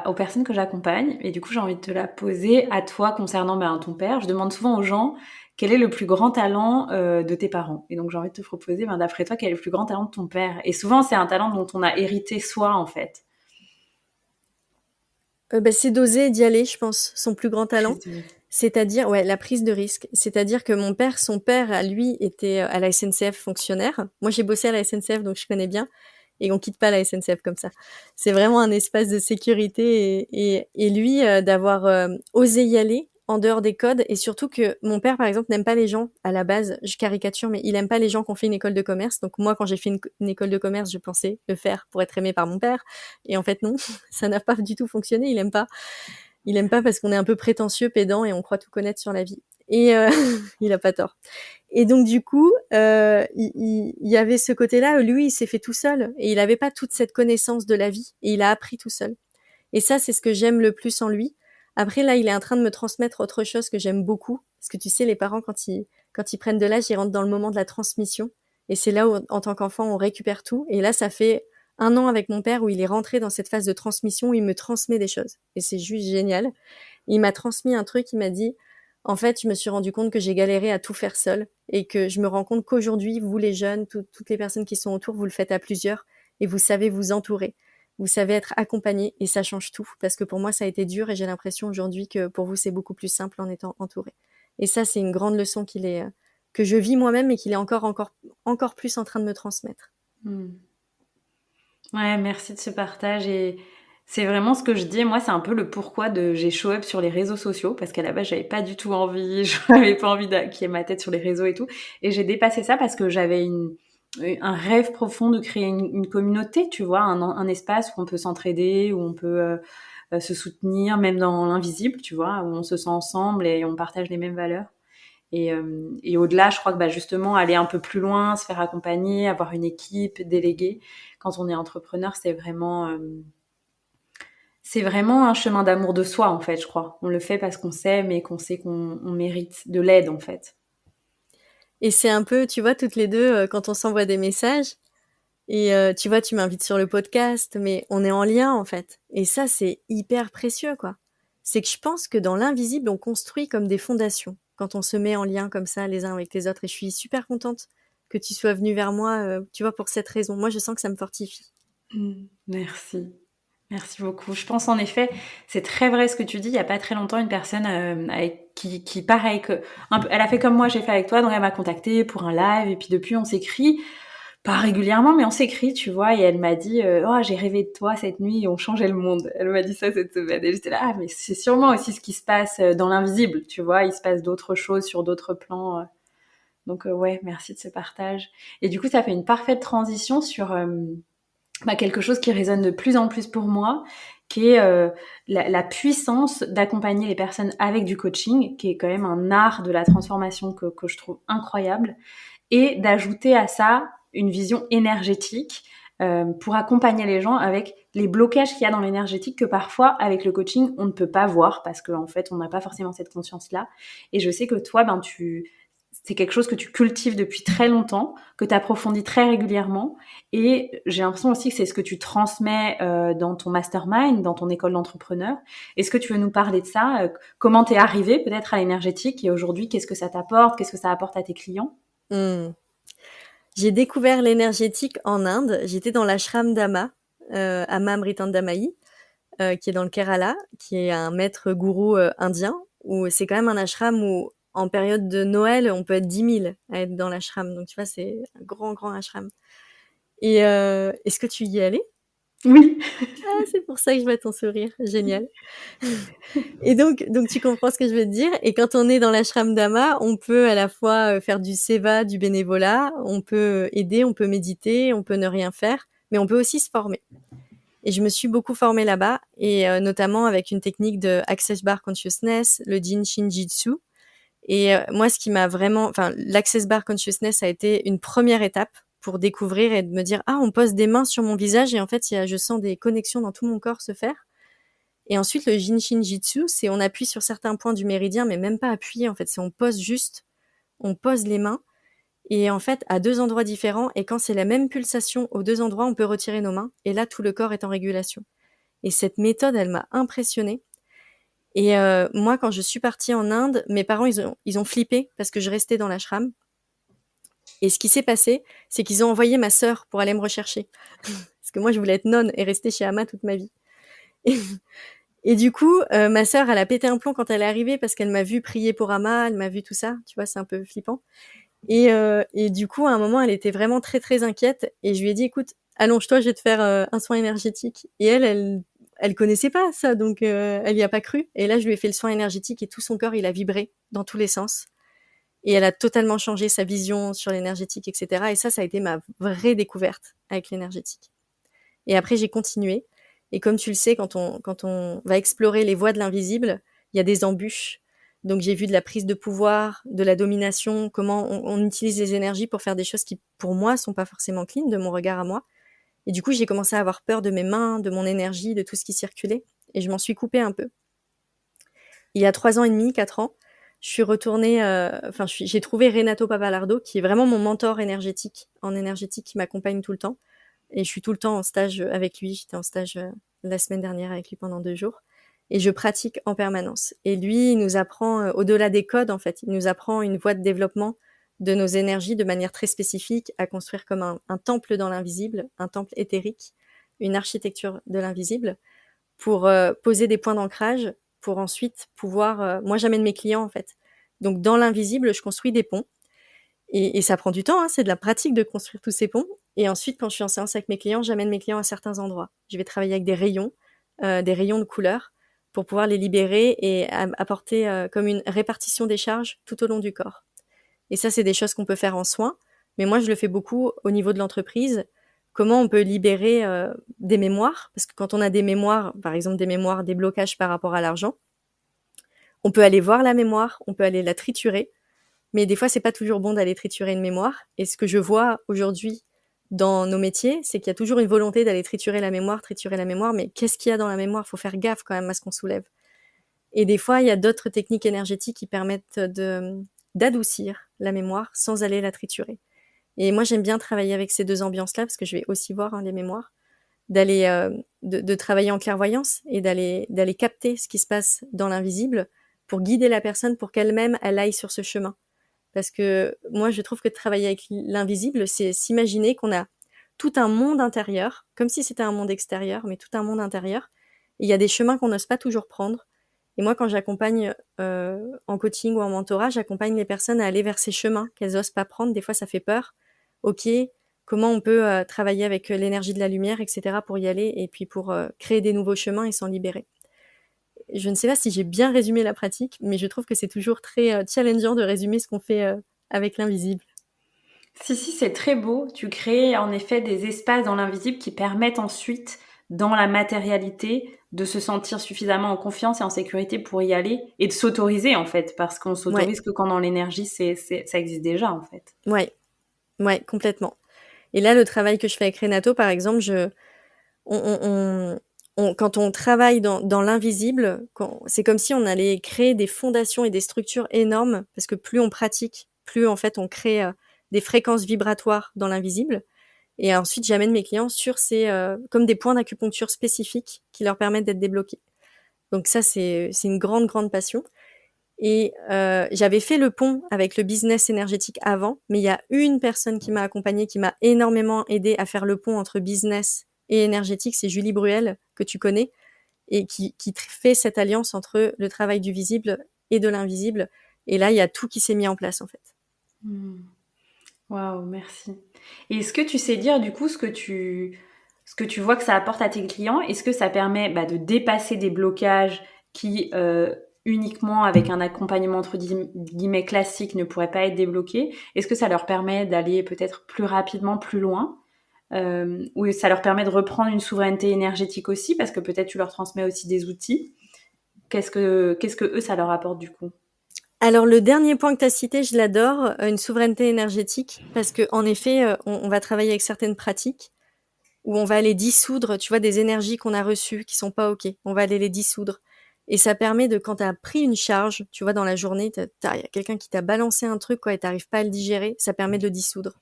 S1: aux personnes que j'accompagne, et du coup j'ai envie de te la poser à toi concernant ton père. Je demande souvent aux gens quel est le plus grand talent de tes parents. Et donc j'ai envie de te proposer, d'après toi, quel est le plus grand talent de ton père? Et souvent c'est un talent dont on a hérité soi en fait.
S2: C'est d'oser et d'y aller, je pense, son plus grand talent.
S1: Prise de risque.
S2: C'est-à-dire, ouais, la prise de risque. C'est-à-dire que son père, à lui, était à la SNCF fonctionnaire. Moi, j'ai bossé à la SNCF, donc je connais bien. Et on quitte pas la SNCF comme ça. C'est vraiment un espace de sécurité, et lui, d'avoir osé y aller en dehors des codes, et surtout que mon père, par exemple, n'aime pas les gens à la base. Je caricature, mais il aime pas les gens qui ont fait une école de commerce. Donc moi, quand j'ai fait une école de commerce, je pensais le faire pour être aimé par mon père. Et en fait, non, ça n'a pas du tout fonctionné. Il aime pas. Il aime pas parce qu'on est un peu prétentieux, pédant, et on croit tout connaître sur la vie. Et il a pas tort. Et donc du coup, il y avait ce côté-là. Lui, il s'est fait tout seul, et il avait pas toute cette connaissance de la vie, et il a appris tout seul. Et ça, c'est ce que j'aime le plus en lui. Après, là, il est en train de me transmettre autre chose que j'aime beaucoup, parce que tu sais, les parents, quand ils prennent de l'âge, ils rentrent dans le moment de la transmission, et c'est là où, en tant qu'enfant, on récupère tout. Et là, ça fait 1 an avec mon père où il est rentré dans cette phase de transmission où il me transmet des choses, et c'est juste génial. Il m'a transmis un truc, il m'a dit, en fait, je me suis rendu compte que j'ai galéré à tout faire seul, et que je me rends compte qu'aujourd'hui, vous les jeunes, toutes les personnes qui sont autour, vous le faites à plusieurs, et vous savez vous entourer. Vous savez être accompagné, et ça change tout, parce que pour moi, ça a été dur, et j'ai l'impression aujourd'hui que pour vous, c'est beaucoup plus simple en étant entouré. Et ça, c'est une grande leçon que je vis moi-même, et qu'il est encore plus en train de me transmettre.
S1: Ouais, merci de ce partage. Et c'est vraiment ce que je dis. Moi, c'est un peu le pourquoi de j'ai show up sur les réseaux sociaux, parce qu'à la base, j'avais pas du tout envie, je n'avais pas envie qu'il y ait ma tête sur les réseaux et tout. Et j'ai dépassé ça parce que j'avais un rêve profond de créer une communauté, tu vois, un espace où on peut s'entraider, où on peut se soutenir, même dans l'invisible, tu vois, où on se sent ensemble et on partage les mêmes valeurs. Et au-delà, je crois que justement, aller un peu plus loin, se faire accompagner, avoir une équipe, déléguer, quand on est entrepreneur, c'est vraiment un chemin d'amour de soi, en fait, je crois. On le fait parce qu'on s'aime et qu'on sait qu'on mérite de l'aide, en fait.
S2: Et c'est un peu, tu vois, toutes les deux, quand on s'envoie des messages, et tu vois, tu m'invites sur le podcast, mais on est en lien, en fait. Et ça, c'est hyper précieux, quoi. C'est que je pense que dans l'invisible, on construit comme des fondations quand on se met en lien comme ça les uns avec les autres. Et je suis super contente que tu sois venue vers moi, tu vois, pour cette raison. Moi, je sens que ça me fortifie.
S1: Merci. Merci beaucoup. Je pense en effet, c'est très vrai ce que tu dis. Il y a pas très longtemps, une personne qui pareil que elle a fait comme moi, j'ai fait avec toi, donc elle m'a contactée pour un live et puis depuis on s'écrit, pas régulièrement, mais on s'écrit, tu vois. Et elle m'a dit, oh j'ai rêvé de toi cette nuit et on changeait le monde. Elle m'a dit ça cette semaine. Et j'étais là, ah mais c'est sûrement aussi ce qui se passe dans l'invisible, tu vois. Il se passe d'autres choses sur d'autres plans. Donc ouais, merci de ce partage. Et du coup, ça fait une parfaite transition sur quelque chose qui résonne de plus en plus pour moi, qui est la puissance d'accompagner les personnes avec du coaching, qui est quand même un art de la transformation que je trouve incroyable, et d'ajouter à ça une vision énergétique pour accompagner les gens avec les blocages qu'il y a dans l'énergétique que parfois, avec le coaching, on ne peut pas voir parce qu'en fait, on n'a pas forcément cette conscience-là. Et je sais que toi, c'est quelque chose que tu cultives depuis très longtemps, que tu approfondis très régulièrement. Et j'ai l'impression aussi que c'est ce que tu transmets dans ton mastermind, dans ton école d'entrepreneur. Est-ce que tu veux nous parler de ça? Comment t'es arrivé peut-être à l'énergétique et aujourd'hui, qu'est-ce que ça t'apporte? Qu'est-ce que ça apporte à tes clients?
S2: J'ai découvert l'énergétique en Inde. J'étais dans l'ashram d'Ama, Ama Amritandamayi, qui est dans le Kerala, qui est un maître gourou indien, où c'est quand même un ashram où, en période de Noël, on peut être 10 000 à être dans l'ashram. Donc, tu vois, c'est un grand, grand ashram. Et est-ce que tu y es allé?
S1: Oui.
S2: Ah, c'est pour ça que je vois ton sourire. Génial. Et donc tu comprends ce que je veux te dire. Et quand on est dans l'ashram Dhamma, on peut à la fois faire du seva, du bénévolat, on peut aider, on peut méditer, on peut ne rien faire, mais on peut aussi se former. Et je me suis beaucoup formée là-bas, et notamment avec une technique de Access Bar Consciousness, le Jin Shin Jitsu. Et moi, ce qui m'a vraiment, enfin, l'Access Bar Consciousness a été une première étape pour découvrir et de me dire, ah, on pose des mains sur mon visage et en fait, je sens des connexions dans tout mon corps se faire. Et ensuite, le Jinshin Jitsu, c'est on appuie sur certains points du méridien, mais même pas appuyer, en fait, c'est on pose juste, on pose les mains, et en fait, à 2 endroits différents, et quand c'est la même pulsation aux 2 endroits, on peut retirer nos mains, et là, tout le corps est en régulation. Et cette méthode, elle m'a impressionnée. Et moi, quand je suis partie en Inde, mes parents, ils ont flippé parce que je restais dans l'ashram. Et ce qui s'est passé, c'est qu'ils ont envoyé ma sœur pour aller me rechercher. Parce que moi, je voulais être nonne et rester chez Amma toute ma vie. Et, et du coup, ma sœur, elle a pété un plomb quand elle est arrivée parce qu'elle m'a vu prier pour Amma, elle m'a vu tout ça. Tu vois, c'est un peu flippant. Et du coup, à un moment, elle était vraiment très, très inquiète. Et je lui ai dit, écoute, allonge-toi, je vais te faire un soin énergétique. Et elle connaissait pas ça, donc elle y a pas cru. Et là, je lui ai fait le soin énergétique et tout son corps, il a vibré dans tous les sens. Et elle a totalement changé sa vision sur l'énergétique, etc. Et ça a été ma vraie découverte avec l'énergétique. Et après, j'ai continué. Et comme tu le sais, quand on va explorer les voies de l'invisible, il y a des embûches. Donc, j'ai vu de la prise de pouvoir, de la domination, comment on utilise les énergies pour faire des choses qui, pour moi, sont pas forcément clean, de mon regard à moi. Et du coup, j'ai commencé à avoir peur de mes mains, de mon énergie, de tout ce qui circulait. Et je m'en suis coupée un peu. Il y a 3 ans et demi, 4 ans, je suis retournée, j'ai trouvé Renato Pavalardo, qui est vraiment mon mentor énergétique, en énergétique, qui m'accompagne tout le temps. Et je suis tout le temps en stage avec lui. J'étais en stage la semaine dernière avec lui pendant 2 jours. Et je pratique en permanence. Et lui, il nous apprend, au-delà des codes, en fait, il nous apprend une voie de développement de nos énergies de manière très spécifique, à construire comme un temple dans l'invisible, un temple éthérique, une architecture de l'invisible, pour poser des points d'ancrage, pour ensuite pouvoir... moi, j'amène mes clients, en fait. Donc, dans l'invisible, je construis des ponts. Et ça prend du temps, hein, c'est de la pratique de construire tous ces ponts. Et ensuite, quand je suis en séance avec mes clients, j'amène mes clients à certains endroits. Je vais travailler avec des rayons de couleurs, pour pouvoir les libérer et apporter comme une répartition des charges tout au long du corps. Et ça, c'est des choses qu'on peut faire en soins, mais moi, je le fais beaucoup au niveau de l'entreprise. Comment on peut libérer des mémoires, parce que quand on a des mémoires, par exemple des mémoires, des blocages par rapport à l'argent, on peut aller voir la mémoire, on peut aller la triturer, mais des fois, c'est pas toujours bon d'aller triturer une mémoire. Et ce que je vois aujourd'hui dans nos métiers, c'est qu'il y a toujours une volonté d'aller triturer la mémoire, mais qu'est-ce qu'il y a dans la mémoire? Faut faire gaffe quand même à ce qu'on soulève. Et des fois, il y a d'autres techniques énergétiques qui permettent d'adoucir la mémoire sans aller la triturer. Et moi, j'aime bien travailler avec ces 2 ambiances-là, parce que je vais aussi voir les mémoires, d'aller de travailler en clairvoyance et d'aller capter ce qui se passe dans l'invisible pour guider la personne pour qu'elle-même, elle aille sur ce chemin. Parce que moi, je trouve que de travailler avec l'invisible, c'est s'imaginer qu'on a tout un monde intérieur, comme si c'était un monde extérieur, mais tout un monde intérieur. Et il y a des chemins qu'on n'ose pas toujours prendre. Et moi, quand j'accompagne en coaching ou en mentorat, j'accompagne les personnes à aller vers ces chemins qu'elles n'osent pas prendre. Des fois, ça fait peur. Ok, comment on peut travailler avec l'énergie de la lumière, etc., pour y aller, et puis pour créer des nouveaux chemins et s'en libérer. Je ne sais pas si j'ai bien résumé la pratique, mais je trouve que c'est toujours très challengeant de résumer ce qu'on fait avec l'invisible.
S1: Si, si, c'est très beau. Tu crées en effet des espaces dans l'invisible qui permettent ensuite, dans la matérialité, de se sentir suffisamment en confiance et en sécurité pour y aller et de s'autoriser en fait, parce qu'on
S2: Ouais,
S1: s'autorise que quand dans l'énergie, ça existe déjà en fait.
S2: ouais, ouais, complètement. Et là, le travail que je fais avec Renato, par exemple, on, on, quand on travaille dans l'invisible, c'est comme si on allait créer des fondations et des structures énormes, parce que plus on pratique, plus en fait on crée des fréquences vibratoires dans l'invisible. Et ensuite, j'amène mes clients sur ces comme des points d'acupuncture spécifiques qui leur permettent d'être débloqués. Donc ça, c'est une grande, grande passion. Et j'avais fait le pont avec le business énergétique avant, mais il y a une personne qui m'a accompagnée, qui m'a énormément aidée à faire le pont entre business et énergétique, c'est Julie Bruel, que tu connais, et qui fait cette alliance entre le travail du visible et de l'invisible. Et là, il y a tout qui s'est mis en place, en fait.
S1: Waouh, merci. Et est-ce que tu sais dire du coup ce que tu ce que tu vois que ça apporte à tes clients? Est-ce que ça permet de dépasser des blocages qui, uniquement avec un accompagnement entre guillemets classique ne pourraient pas être débloqués? Est-ce que ça leur permet d'aller peut-être plus rapidement, plus loin? Ou ça leur permet de reprendre une souveraineté énergétique aussi, parce que peut-être tu leur transmets aussi des outils. Qu'est-ce que eux, ça leur apporte du coup?
S2: Alors le dernier point que tu as cité, je l'adore, une souveraineté énergétique, parce que en effet, on va travailler avec certaines pratiques où on va aller dissoudre, tu vois, des énergies qu'on a reçues qui sont pas OK. On va aller les dissoudre. Et ça permet de, quand tu as pris une charge, tu vois, dans la journée, il y a quelqu'un qui t'a balancé un truc, quoi, et t'arrives pas à le digérer, ça permet de le dissoudre.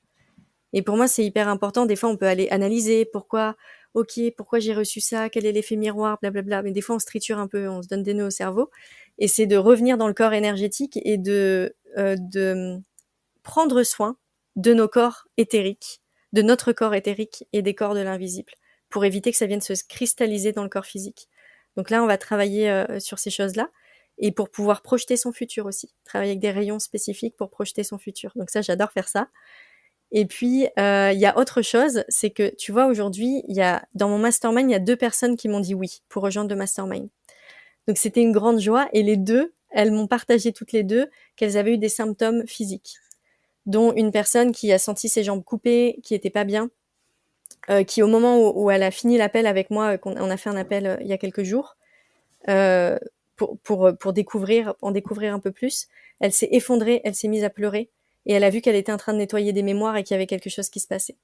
S2: Et pour moi, c'est hyper important. Des fois, on peut aller analyser pourquoi j'ai reçu ça, quel est l'effet miroir, blablabla. Mais des fois, on se triture un peu, on se donne des nœuds au cerveau. Et c'est de revenir dans le corps énergétique et de prendre soin de nos corps éthériques, de notre corps éthérique et des corps de l'invisible, pour éviter que ça vienne se cristalliser dans le corps physique. Donc là, on va travailler sur ces choses-là, et pour pouvoir projeter son futur aussi. Travailler avec des rayons spécifiques pour projeter son futur. Donc ça, j'adore faire ça. Et puis, il y a autre chose, c'est que, tu vois, aujourd'hui, dans mon mastermind, il y a 2 personnes qui m'ont dit oui pour rejoindre le mastermind. Donc c'était une grande joie, et les 2, elles m'ont partagé toutes les 2 qu'elles avaient eu des symptômes physiques, dont une personne qui a senti ses jambes coupées, qui était pas bien, qui au moment où elle a fini l'appel avec moi, on a fait un appel il y a quelques jours, pour en découvrir un peu plus, elle s'est effondrée, elle s'est mise à pleurer, et elle a vu qu'elle était en train de nettoyer des mémoires et qu'il y avait quelque chose qui se passait.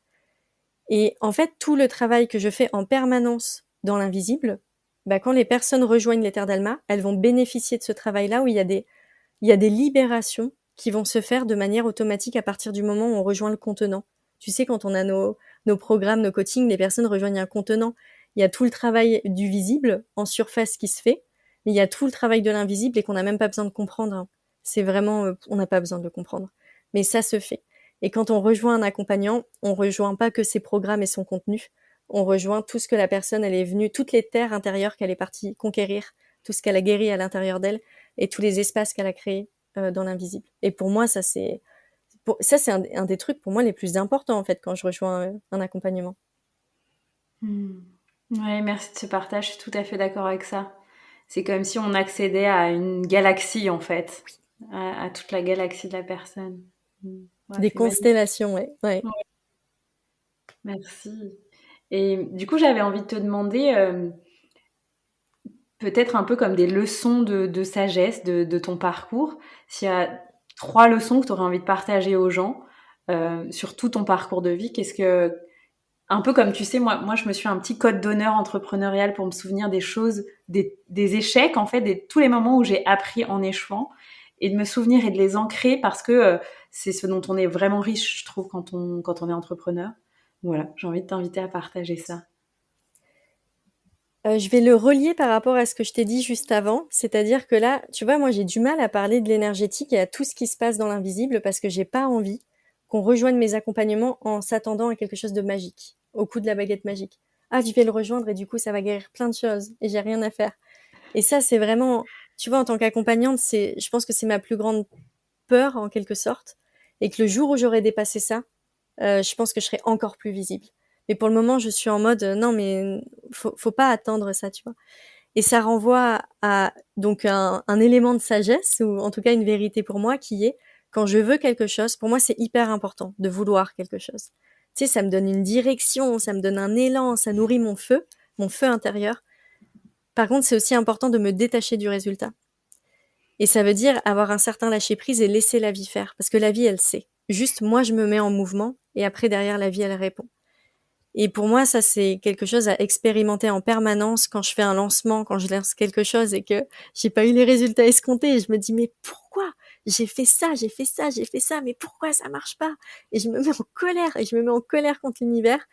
S2: Et en fait, tout le travail que je fais en permanence dans l'invisible, quand les personnes rejoignent les terres d'Alma, elles vont bénéficier de ce travail-là, où il y a des libérations qui vont se faire de manière automatique à partir du moment où on rejoint le contenant. Tu sais, quand on a nos programmes, nos coachings, les personnes rejoignent un contenant. Il y a tout le travail du visible en surface qui se fait, mais il y a tout le travail de l'invisible et qu'on n'a même pas besoin de comprendre. C'est vraiment, on n'a pas besoin de le comprendre. Mais ça se fait. Et quand on rejoint un accompagnant, on rejoint pas que ses programmes et son contenu. On rejoint tout ce que la personne, elle est venue, toutes les terres intérieures qu'elle est partie conquérir, tout ce qu'elle a guéri à l'intérieur d'elle, et tous les espaces qu'elle a créés dans l'invisible. Et pour moi, ça c'est un des trucs pour moi les plus importants, en fait, quand je rejoins un accompagnement.
S1: Ouais, merci de ce partage, je suis tout à fait d'accord avec ça. C'est comme si on accédait à une galaxie, en fait, à toute la galaxie de la personne. Ouais,
S2: Des
S1: c'est magnifique.
S2: constellations, ouais. Ouais.
S1: Ouais, merci. Et du coup, j'avais envie de te demander, peut-être un peu comme des leçons de sagesse de ton parcours, s'il y a 3 leçons que tu aurais envie de partager aux gens, sur tout ton parcours de vie, un peu comme tu sais, moi, je me suis un petit code d'honneur entrepreneurial pour me souvenir des choses, des échecs, en fait, tous les moments où j'ai appris en échouant, et de me souvenir et de les ancrer, parce que c'est ce dont on est vraiment riche, je trouve, quand on est entrepreneur. Voilà, j'ai envie de t'inviter à partager ça.
S2: Je vais le relier par rapport à ce que je t'ai dit juste avant. C'est-à-dire que là, tu vois, moi, j'ai du mal à parler de l'énergétique et à tout ce qui se passe dans l'invisible, parce que j'ai pas envie qu'on rejoigne mes accompagnements en s'attendant à quelque chose de magique, au coup de la baguette magique. Ah, je vais le rejoindre et du coup, ça va guérir plein de choses et j'ai rien à faire. Et ça, c'est vraiment, tu vois, en tant qu'accompagnante, je pense que c'est ma plus grande peur, en quelque sorte. Et que le jour où j'aurai dépassé ça, je pense que je serai encore plus visible. Mais pour le moment, je suis en mode, non, mais faut pas attendre ça, tu vois. Et ça renvoie à donc un élément de sagesse, ou en tout cas une vérité pour moi, qui est, quand je veux quelque chose, pour moi, c'est hyper important de vouloir quelque chose. Tu sais, ça me donne une direction, ça me donne un élan, ça nourrit mon feu intérieur. Par contre, c'est aussi important de me détacher du résultat. Et ça veut dire avoir un certain lâcher-prise et laisser la vie faire. Parce que la vie, elle sait. Juste, moi, je me mets en mouvement, et après, derrière, la vie, elle répond. Et pour moi, ça, c'est quelque chose à expérimenter en permanence quand je fais un lancement, quand je lance quelque chose et que j'ai pas eu les résultats escomptés. Et je me dis, mais pourquoi? J'ai fait ça, j'ai fait ça, j'ai fait ça, mais pourquoi ça marche pas? Et je me mets en colère, et je me mets en colère contre l'univers.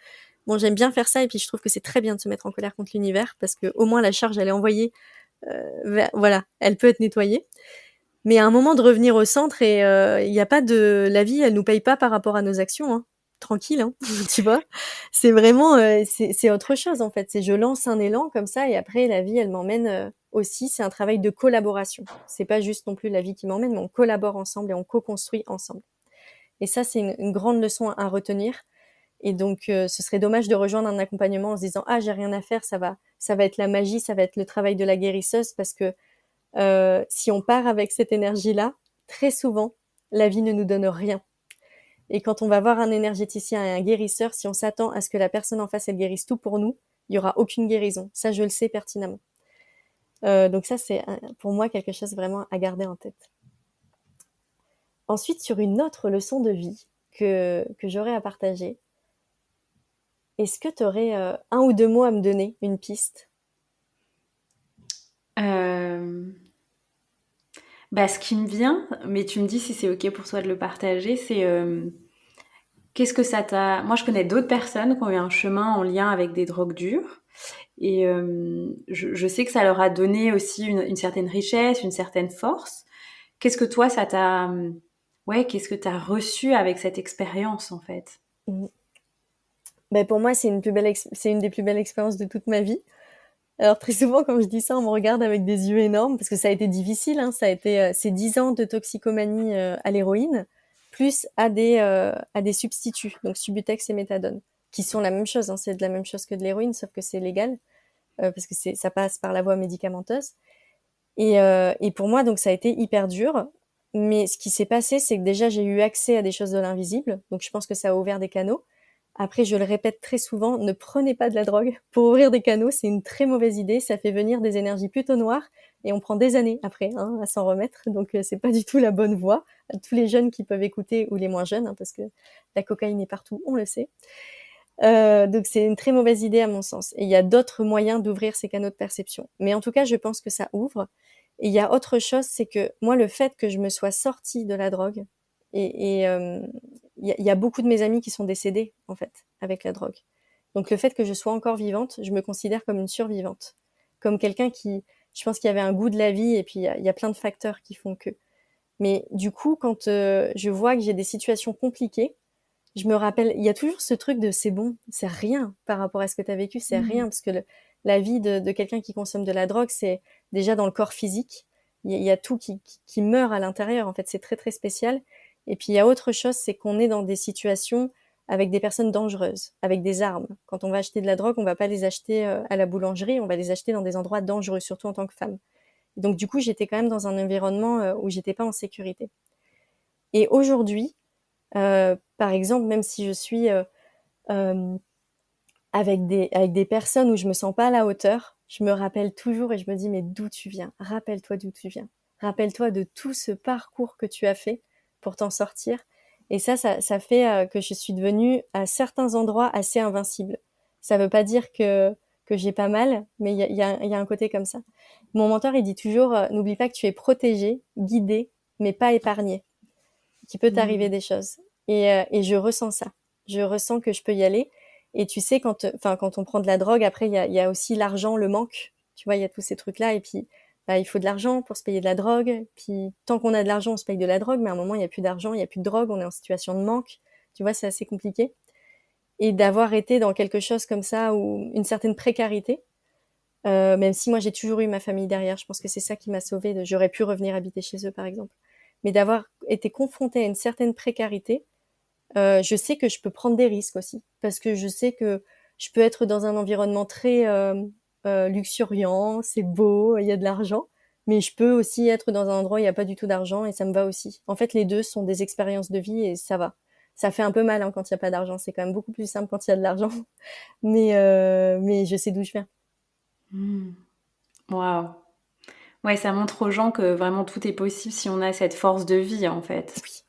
S2: Bon, j'aime bien faire ça, et puis je trouve que c'est très bien de se mettre en colère contre l'univers, parce que au moins la charge, elle est envoyée, voilà, elle peut être nettoyée. Mais à un moment, de revenir au centre, et y a pas de, la vie, elle nous paye pas par rapport à nos actions, hein. Tranquille, hein. Tu vois, c'est vraiment, c'est autre chose, en fait. C'est, je lance un élan comme ça, et après la vie, elle m'emmène aussi. C'est un travail de collaboration. C'est pas juste non plus la vie qui m'emmène, mais on collabore ensemble et on co-construit ensemble. Et ça, c'est une grande leçon à retenir. Et donc, ce serait dommage de rejoindre un accompagnement en se disant ah j'ai rien à faire, ça va être la magie, ça va être le travail de la guérisseuse, parce que si on part avec cette énergie-là, très souvent la vie ne nous donne rien. Et quand on va voir un énergéticien et un guérisseur, si on s'attend à ce que la personne en face elle guérisse tout pour nous, il y aura aucune guérison. Ça, je le sais pertinemment. Donc ça, c'est pour moi quelque chose vraiment à garder en tête. Ensuite, sur une autre leçon de vie que j'aurais à partager, est-ce que tu aurais un ou deux mots à me donner, une piste?
S1: Euh, Bah, ce qui me vient, mais tu me dis si c'est ok pour toi de le partager, c'est qu'est-ce que ça t'a... Moi, je connais d'autres personnes qui ont eu un chemin en lien avec des drogues dures. Et je sais que ça leur a donné aussi une certaine richesse, une certaine force. Qu'est-ce que toi, ça t'a... Ouais, qu'est-ce que t'as reçu avec cette expérience, en fait?
S2: Mhm. Ben, pour moi, c'est une des plus belles expériences de toute ma vie. Alors très souvent, quand je dis ça, on me regarde avec des yeux énormes parce que ça a été difficile. Hein. Ça a été c'est 10 ans de toxicomanie à l'héroïne, plus à des substituts, donc Subutex et méthadone, qui sont la même chose. Hein. C'est de la même chose que de l'héroïne, sauf que c'est légal parce que ça passe par la voie médicamenteuse. Et pour moi, donc ça a été hyper dur. Mais ce qui s'est passé, c'est que déjà j'ai eu accès à des choses de l'invisible, donc je pense que ça a ouvert des canaux. Après, je le répète très souvent, ne prenez pas de la drogue pour ouvrir des canaux, c'est une très mauvaise idée, ça fait venir des énergies plutôt noires et on prend des années après à s'en remettre, donc c'est pas du tout la bonne voie. À tous les jeunes qui peuvent écouter ou les moins jeunes, parce que la cocaïne est partout, on le sait. Donc c'est une très mauvaise idée à mon sens. Et il y a d'autres moyens d'ouvrir ces canaux de perception. Mais en tout cas, je pense que ça ouvre. Et il y a autre chose, c'est que moi, le fait que je me sois sortie de la drogue, il y a beaucoup de mes amis qui sont décédés, en fait, avec la drogue. Donc le fait que je sois encore vivante, je me considère comme une survivante. Comme quelqu'un je pense qu'il y avait un goût de la vie, et puis il y a plein de facteurs qui font que. Mais du coup, quand je vois que j'ai des situations compliquées, je me rappelle, il y a toujours ce truc de c'est bon, c'est rien par rapport à ce que tu as vécu, c'est rien, parce que la vie de quelqu'un qui consomme de la drogue, c'est déjà dans le corps physique, il y a tout qui meurt à l'intérieur, en fait, c'est très très spécial. Et puis il y a autre chose, c'est qu'on est dans des situations avec des personnes dangereuses, avec des armes. Quand on va acheter de la drogue, on va pas les acheter à la boulangerie, on va les acheter dans des endroits dangereux, surtout en tant que femme. Donc du coup, j'étais quand même dans un environnement où j'étais pas en sécurité. Et aujourd'hui, par exemple, même si je suis euh, avec des personnes où je me sens pas à la hauteur, je me rappelle toujours et je me dis mais d'où tu viens? Rappelle-toi d'où tu viens. Rappelle-toi de tout ce parcours que tu as fait pour t'en sortir. Et ça fait que je suis devenue à certains endroits assez invincible. Ça veut pas dire que j'ai pas mal, mais il y a un côté comme ça. Mon mentor, il dit toujours, n'oublie pas que tu es protégé, guidé, mais pas épargné, qu'il peut t'arriver
S1: Mm.
S2: des choses. Et je ressens ça. Je ressens que je peux y aller. Et tu sais, quand on prend de la drogue, après, il y a aussi l'argent, le manque. Tu vois, il y a tous ces trucs-là. Et puis, bah, il faut de l'argent pour se payer de la drogue. Puis, tant qu'on a de l'argent, on se paye de la drogue. Mais à un moment, il n'y a plus d'argent, il n'y a plus de drogue. On est en situation de manque. Tu vois, c'est assez compliqué. Et d'avoir été dans quelque chose comme ça, ou une certaine précarité, même si moi, j'ai toujours eu ma famille derrière. Je pense que c'est ça qui m'a sauvée. J'aurais pu revenir habiter chez eux, par exemple. Mais d'avoir été confrontée à une certaine précarité, je sais que je peux prendre des risques aussi, parce que je sais que je peux être dans un environnement très luxuriant, c'est beau, il y a de l'argent, mais je peux aussi être dans un endroit où il n'y a pas du tout d'argent et ça me va aussi. En fait, les deux sont des expériences de vie et ça va. Ça fait un peu mal hein, quand il n'y a pas d'argent, c'est quand même beaucoup plus simple quand il y a de l'argent, mais je sais d'où je viens.
S1: Mm. Waouh. Ouais, ça montre aux gens que vraiment tout est possible si on a cette force de vie, en fait.
S2: Oui.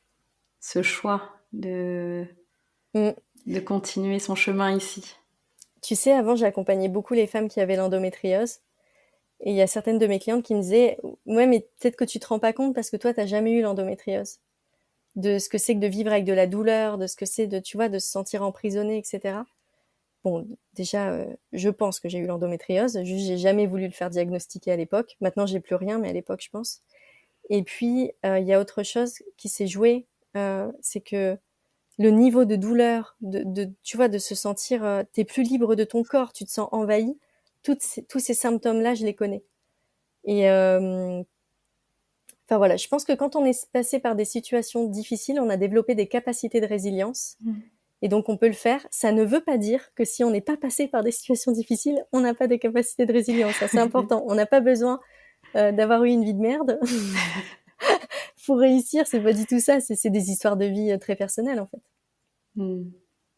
S1: Ce choix
S2: Mm.
S1: de continuer son chemin ici.
S2: Tu sais, avant, j'accompagnais beaucoup les femmes qui avaient l'endométriose. Et il y a certaines de mes clientes qui me disaient, ouais, mais peut-être que tu te rends pas compte parce que toi, t'as jamais eu l'endométriose. De ce que c'est que de vivre avec de la douleur, de ce que c'est de, tu vois, de se sentir emprisonné, etc. Bon, déjà, je pense que j'ai eu l'endométriose. Juste, j'ai jamais voulu le faire diagnostiquer à l'époque. Maintenant, j'ai plus rien, mais à l'époque, je pense. Et puis, il y a autre chose qui s'est joué, c'est que le niveau de douleur, tu vois, de se sentir, t'es plus libre de ton corps, tu te sens envahi. Tous ces symptômes-là, je les connais. Et enfin voilà, je pense que quand on est passé par des situations difficiles, on a développé des capacités de résilience.
S1: Mm.
S2: Et donc, on peut le faire. Ça ne veut pas dire que si on n'est pas passé par des situations difficiles, on n'a pas de capacité de résilience. Ça, c'est important. On n'a pas besoin d'avoir eu une vie de merde pour réussir. C'est pas du tout ça. C'est des histoires de vie très personnelles, en fait.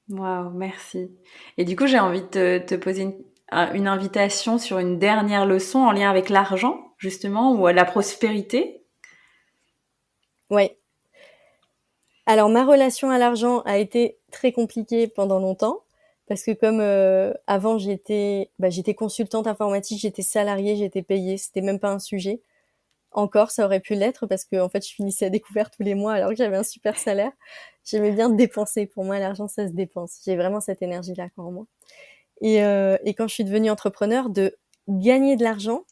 S1: Waouh, merci. Et du coup, j'ai envie de te poser une invitation sur une dernière leçon en lien avec l'argent, justement, ou la prospérité.
S2: Ouais. Alors, ma relation à l'argent a été très compliquée pendant longtemps. Parce que comme avant, j'étais consultante informatique, j'étais salariée, j'étais payée. C'était même pas un sujet. Encore, ça aurait pu l'être parce que en fait, je finissais à découvert tous les mois alors que j'avais un super salaire. J'aimais bien dépenser. Pour moi, l'argent, ça se dépense. J'ai vraiment cette énergie-là en moi. Et quand je suis devenue entrepreneur, de gagner de l'argent,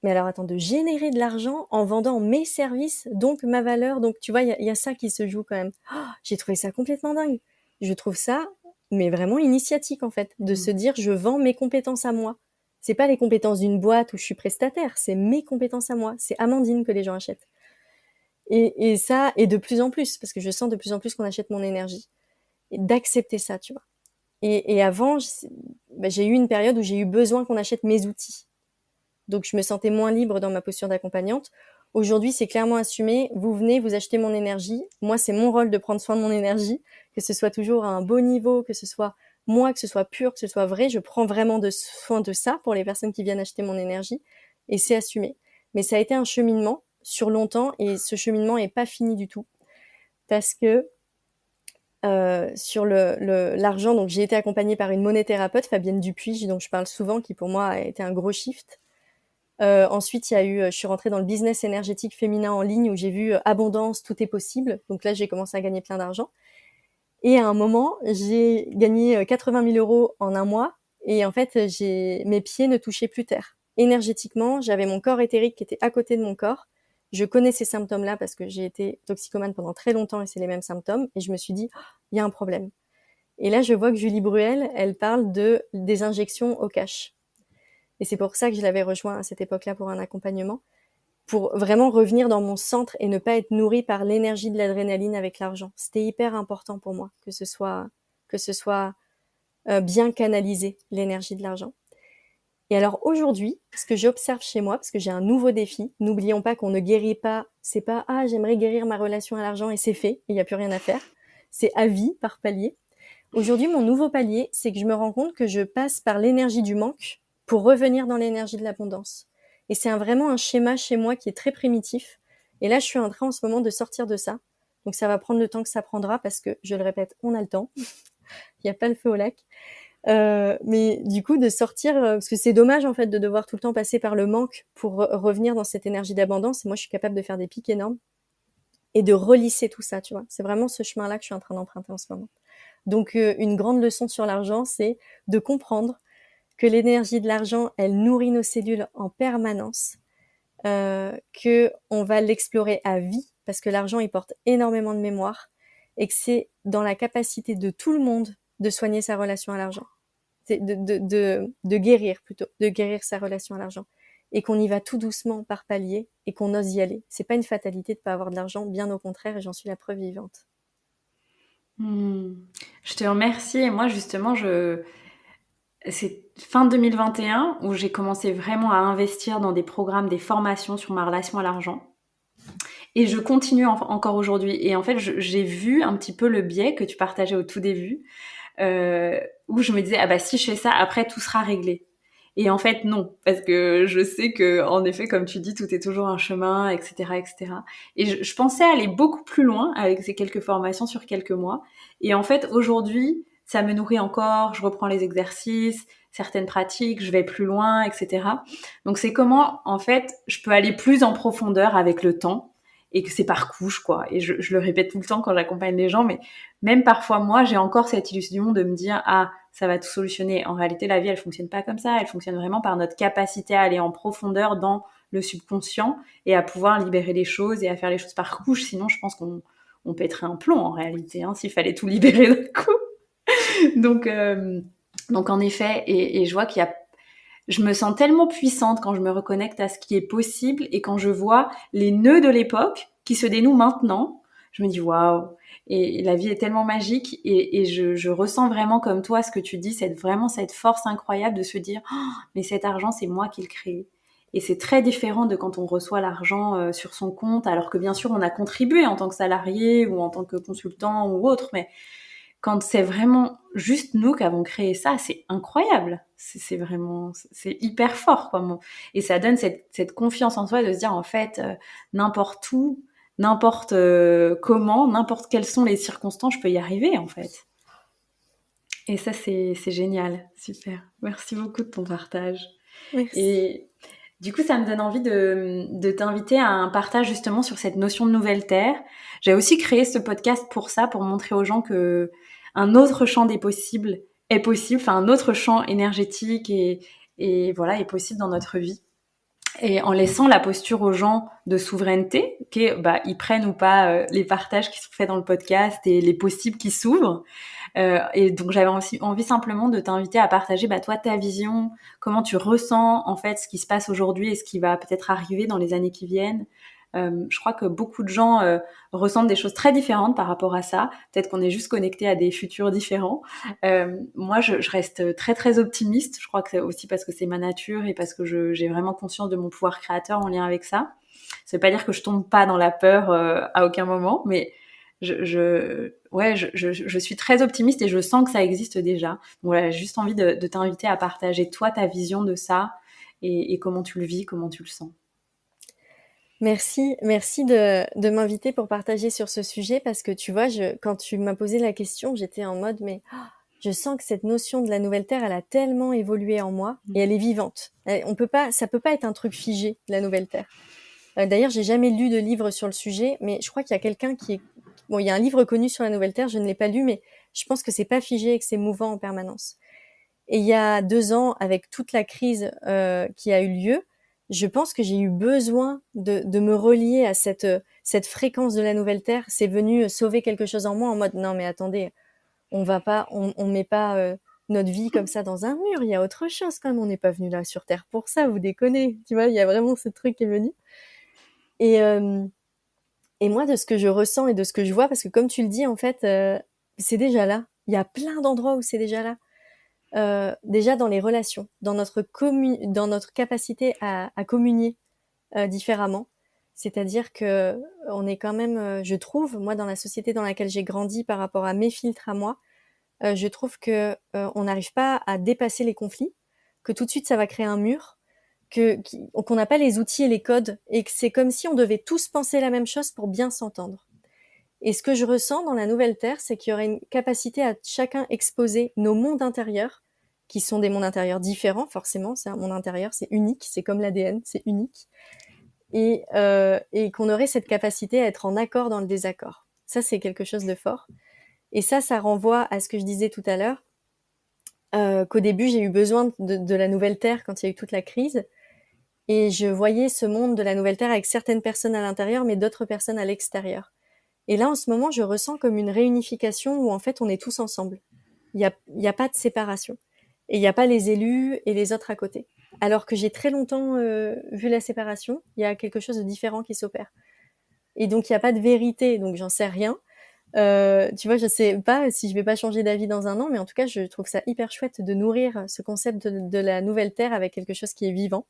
S2: mais alors attends, de générer de l'argent en vendant mes services, donc ma valeur. Donc tu vois, il y a ça qui se joue quand même. Oh, j'ai trouvé ça complètement dingue. Je trouve ça, mais vraiment initiatique en fait, de se dire je vends mes compétences à moi. C'est pas les compétences d'une boîte où je suis prestataire, c'est mes compétences à moi. C'est Amandine que les gens achètent. Et ça, et de plus en plus, parce que je sens de plus en plus qu'on achète mon énergie. Et d'accepter ça, tu vois. Et avant, j'ai eu une période où j'ai eu besoin qu'on achète mes outils. Donc, je me sentais moins libre dans ma posture d'accompagnante. Aujourd'hui, c'est clairement assumé. Vous venez, vous achetez mon énergie. Moi, c'est mon rôle de prendre soin de mon énergie, que ce soit toujours à un beau niveau, que ce soit moi, que ce soit pur, que ce soit vrai. Je prends vraiment soin de ça pour les personnes qui viennent acheter mon énergie. Et c'est assumé. Mais ça a été un cheminement sur longtemps et ce cheminement est pas fini du tout. Parce que sur l'argent, donc j'ai été accompagnée par une monnaie-thérapeute, Fabienne Dupuis, dont je parle souvent, qui pour moi a été un gros shift. Ensuite, je suis rentrée dans le business énergétique féminin en ligne où j'ai vu abondance, tout est possible. Donc là, j'ai commencé à gagner plein d'argent. Et à un moment, j'ai gagné 80 000 euros en un mois. Et en fait, mes pieds ne touchaient plus terre. Énergétiquement, j'avais mon corps éthérique qui était à côté de mon corps. Je connais ces symptômes-là parce que j'ai été toxicomane pendant très longtemps et c'est les mêmes symptômes. Et je me suis dit, oh, il y a un problème. Et là, je vois que Julie Bruel, elle parle des injections au cash. Et c'est pour ça que je l'avais rejoint à cette époque-là pour un accompagnement, pour vraiment revenir dans mon centre et ne pas être nourrie par l'énergie de l'adrénaline avec l'argent. C'était hyper important pour moi que ce soit bien canalisé, l'énergie de l'argent. Et alors aujourd'hui, ce que j'observe chez moi, parce que j'ai un nouveau défi, n'oublions pas qu'on ne guérit pas, c'est pas « Ah, j'aimerais guérir ma relation à l'argent » et c'est fait, il n'y a plus rien à faire. C'est à vie, par palier. Aujourd'hui, mon nouveau palier, c'est que je me rends compte que je passe par l'énergie du manque pour revenir dans l'énergie de l'abondance. Et c'est vraiment un schéma chez moi qui est très primitif. Et là, je suis en train en ce moment de sortir de ça. Donc ça va prendre le temps que ça prendra parce que, je le répète, on a le temps. Il n'y a pas le feu au lac. Mais du coup, de sortir, parce que c'est dommage en fait de devoir tout le temps passer par le manque pour revenir dans cette énergie d'abondance. Et moi, je suis capable de faire des pics énormes et de relisser tout ça, tu vois. C'est vraiment ce chemin-là que je suis en train d'emprunter en ce moment. Donc, une grande leçon sur l'argent, c'est de comprendre que l'énergie de l'argent, elle nourrit nos cellules en permanence, que on va l'explorer à vie parce que l'argent, il porte énormément de mémoire et que c'est dans la capacité de tout le monde de soigner sa relation à l'argent. C'est de guérir plutôt, de guérir sa relation à l'argent. Et qu'on y va tout doucement par palier et qu'on ose y aller. C'est pas une fatalité de pas avoir de l'argent, bien au contraire, et j'en suis la preuve vivante.
S1: Je te remercie. Et moi, justement, c'est fin 2021 où j'ai commencé vraiment à investir dans des programmes, des formations sur ma relation à l'argent. Et je continue encore aujourd'hui. Et en fait, j'ai vu un petit peu le biais que tu partageais au tout début, où je me disais, ah bah si je fais ça, après tout sera réglé. Et en fait, non, parce que je sais que, en effet, comme tu dis, tout est toujours un chemin, etc., etc. Et je pensais aller beaucoup plus loin avec ces quelques formations sur quelques mois. Et en fait, aujourd'hui, ça me nourrit encore. Je reprends les exercices, certaines pratiques, je vais plus loin, etc. Donc, c'est comment, en fait, je peux aller plus en profondeur avec le temps et que c'est par couche, quoi. Et je le répète tout le temps quand j'accompagne les gens, mais même parfois, moi, j'ai encore cette illusion de me dire, ah, ça va tout solutionner. En réalité, la vie, elle fonctionne pas comme ça. Elle fonctionne vraiment par notre capacité à aller en profondeur dans le subconscient et à pouvoir libérer les choses et à faire les choses par couche. Sinon, je pense qu'on pèterait un plomb, en réalité, hein, s'il fallait tout libérer d'un coup. Donc en effet, et je vois je me sens tellement puissante quand je me reconnecte à ce qui est possible et quand je vois les nœuds de l'époque qui se dénouent maintenant. je me dis waouh. Et la vie est tellement magique et je ressens vraiment comme toi ce que tu dis, vraiment cette force incroyable de se dire oh, mais cet argent c'est moi qui le crée. Et c'est très différent de quand on reçoit l'argent sur son compte, alors que bien sûr on a contribué en tant que salarié ou en tant que consultant ou autre, mais quand c'est vraiment juste nous qui avons créé ça, c'est incroyable. C'est vraiment, c'est hyper fort, quoi. Et ça donne cette confiance en soi de se dire, en fait, n'importe où, n'importe comment, n'importe quelles sont les circonstances, je peux y arriver, en fait. Et ça, c'est génial. Super. Merci beaucoup de ton partage.
S2: Merci.
S1: Et du coup, ça me donne envie de t'inviter à un partage justement sur cette notion de nouvelle terre. J'ai aussi créé ce podcast pour ça, pour montrer aux gens que un autre champ des possibles est possible, enfin un autre champ énergétique et voilà est possible dans notre vie. Et en laissant la posture aux gens de souveraineté, bah ils prennent ou pas les partages qui sont faits dans le podcast et les possibles qui s'ouvrent. Et donc j'avais aussi envie simplement de t'inviter à partager bah, toi ta vision, comment tu ressens en fait ce qui se passe aujourd'hui et ce qui va peut-être arriver dans les années qui viennent. Je crois que beaucoup de gens ressentent des choses très différentes par rapport à ça. Peut-être qu'on est juste connecté à des futurs différents. Moi, je reste très très optimiste. Je crois que c'est aussi parce que c'est ma nature et parce que j'ai vraiment conscience de mon pouvoir créateur en lien avec ça. Ça veut pas dire que je tombe pas dans la peur à aucun moment, mais je suis très optimiste et je sens que ça existe déjà. Donc voilà, j'ai juste envie de t'inviter à partager toi ta vision de ça et comment tu le vis, comment tu le sens.
S2: Merci de m'inviter pour partager sur ce sujet parce que tu vois, quand tu m'as posé la question, j'étais en mode mais je sens que cette notion de la nouvelle terre, elle a tellement évolué en moi et elle est vivante. Ça peut pas être un truc figé, la nouvelle terre. D'ailleurs, j'ai jamais lu de livre sur le sujet, mais je crois qu'il y a quelqu'un bon, il y a un livre connu sur la nouvelle terre, je ne l'ai pas lu, mais je pense que c'est pas figé et que c'est mouvant en permanence. Et il y a 2 ans, avec toute la crise qui a eu lieu, je pense que j'ai eu besoin de me relier à cette fréquence de la nouvelle terre. C'est venu sauver quelque chose en moi en mode non mais attendez, on met pas notre vie comme ça dans un mur. Il y a autre chose quand même. On n'est pas venu là sur terre pour ça. Vous déconnez. Tu vois, il y a vraiment ce truc qui est venu. Et et moi, de ce que je ressens et de ce que je vois, parce que comme tu le dis, en fait, c'est déjà là. Il y a plein d'endroits où c'est déjà là. Déjà dans les relations, dans notre capacité à communier différemment. C'est-à-dire que on est quand même, je trouve, moi dans la société dans laquelle j'ai grandi par rapport à mes filtres à moi, je trouve que on n'arrive pas à dépasser les conflits, que tout de suite ça va créer un mur, qu'on n'a pas les outils et les codes, et que c'est comme si on devait tous penser la même chose pour bien s'entendre. Et ce que je ressens dans la nouvelle Terre, c'est qu'il y aurait une capacité à chacun exposer nos mondes intérieurs, qui sont des mondes intérieurs différents, forcément, c'est un monde intérieur, c'est unique, c'est comme l'ADN, c'est unique, et qu'on aurait cette capacité à être en accord dans le désaccord. Ça, c'est quelque chose de fort. Et ça renvoie à ce que je disais tout à l'heure, qu'au début, j'ai eu besoin de la nouvelle Terre quand il y a eu toute la crise, et je voyais ce monde de la nouvelle Terre avec certaines personnes à l'intérieur, mais d'autres personnes à l'extérieur. Et là, en ce moment, je ressens comme une réunification où en fait, on est tous ensemble. Il y a pas de séparation. Et il n'y a pas les élus et les autres à côté. Alors que j'ai très longtemps vu la séparation, il y a quelque chose de différent qui s'opère. Et donc, il n'y a pas de vérité, donc j'en sais rien. Tu vois, je sais pas si je vais pas changer d'avis dans un an, mais en tout cas, je trouve ça hyper chouette de nourrir ce concept de la nouvelle Terre avec quelque chose qui est vivant.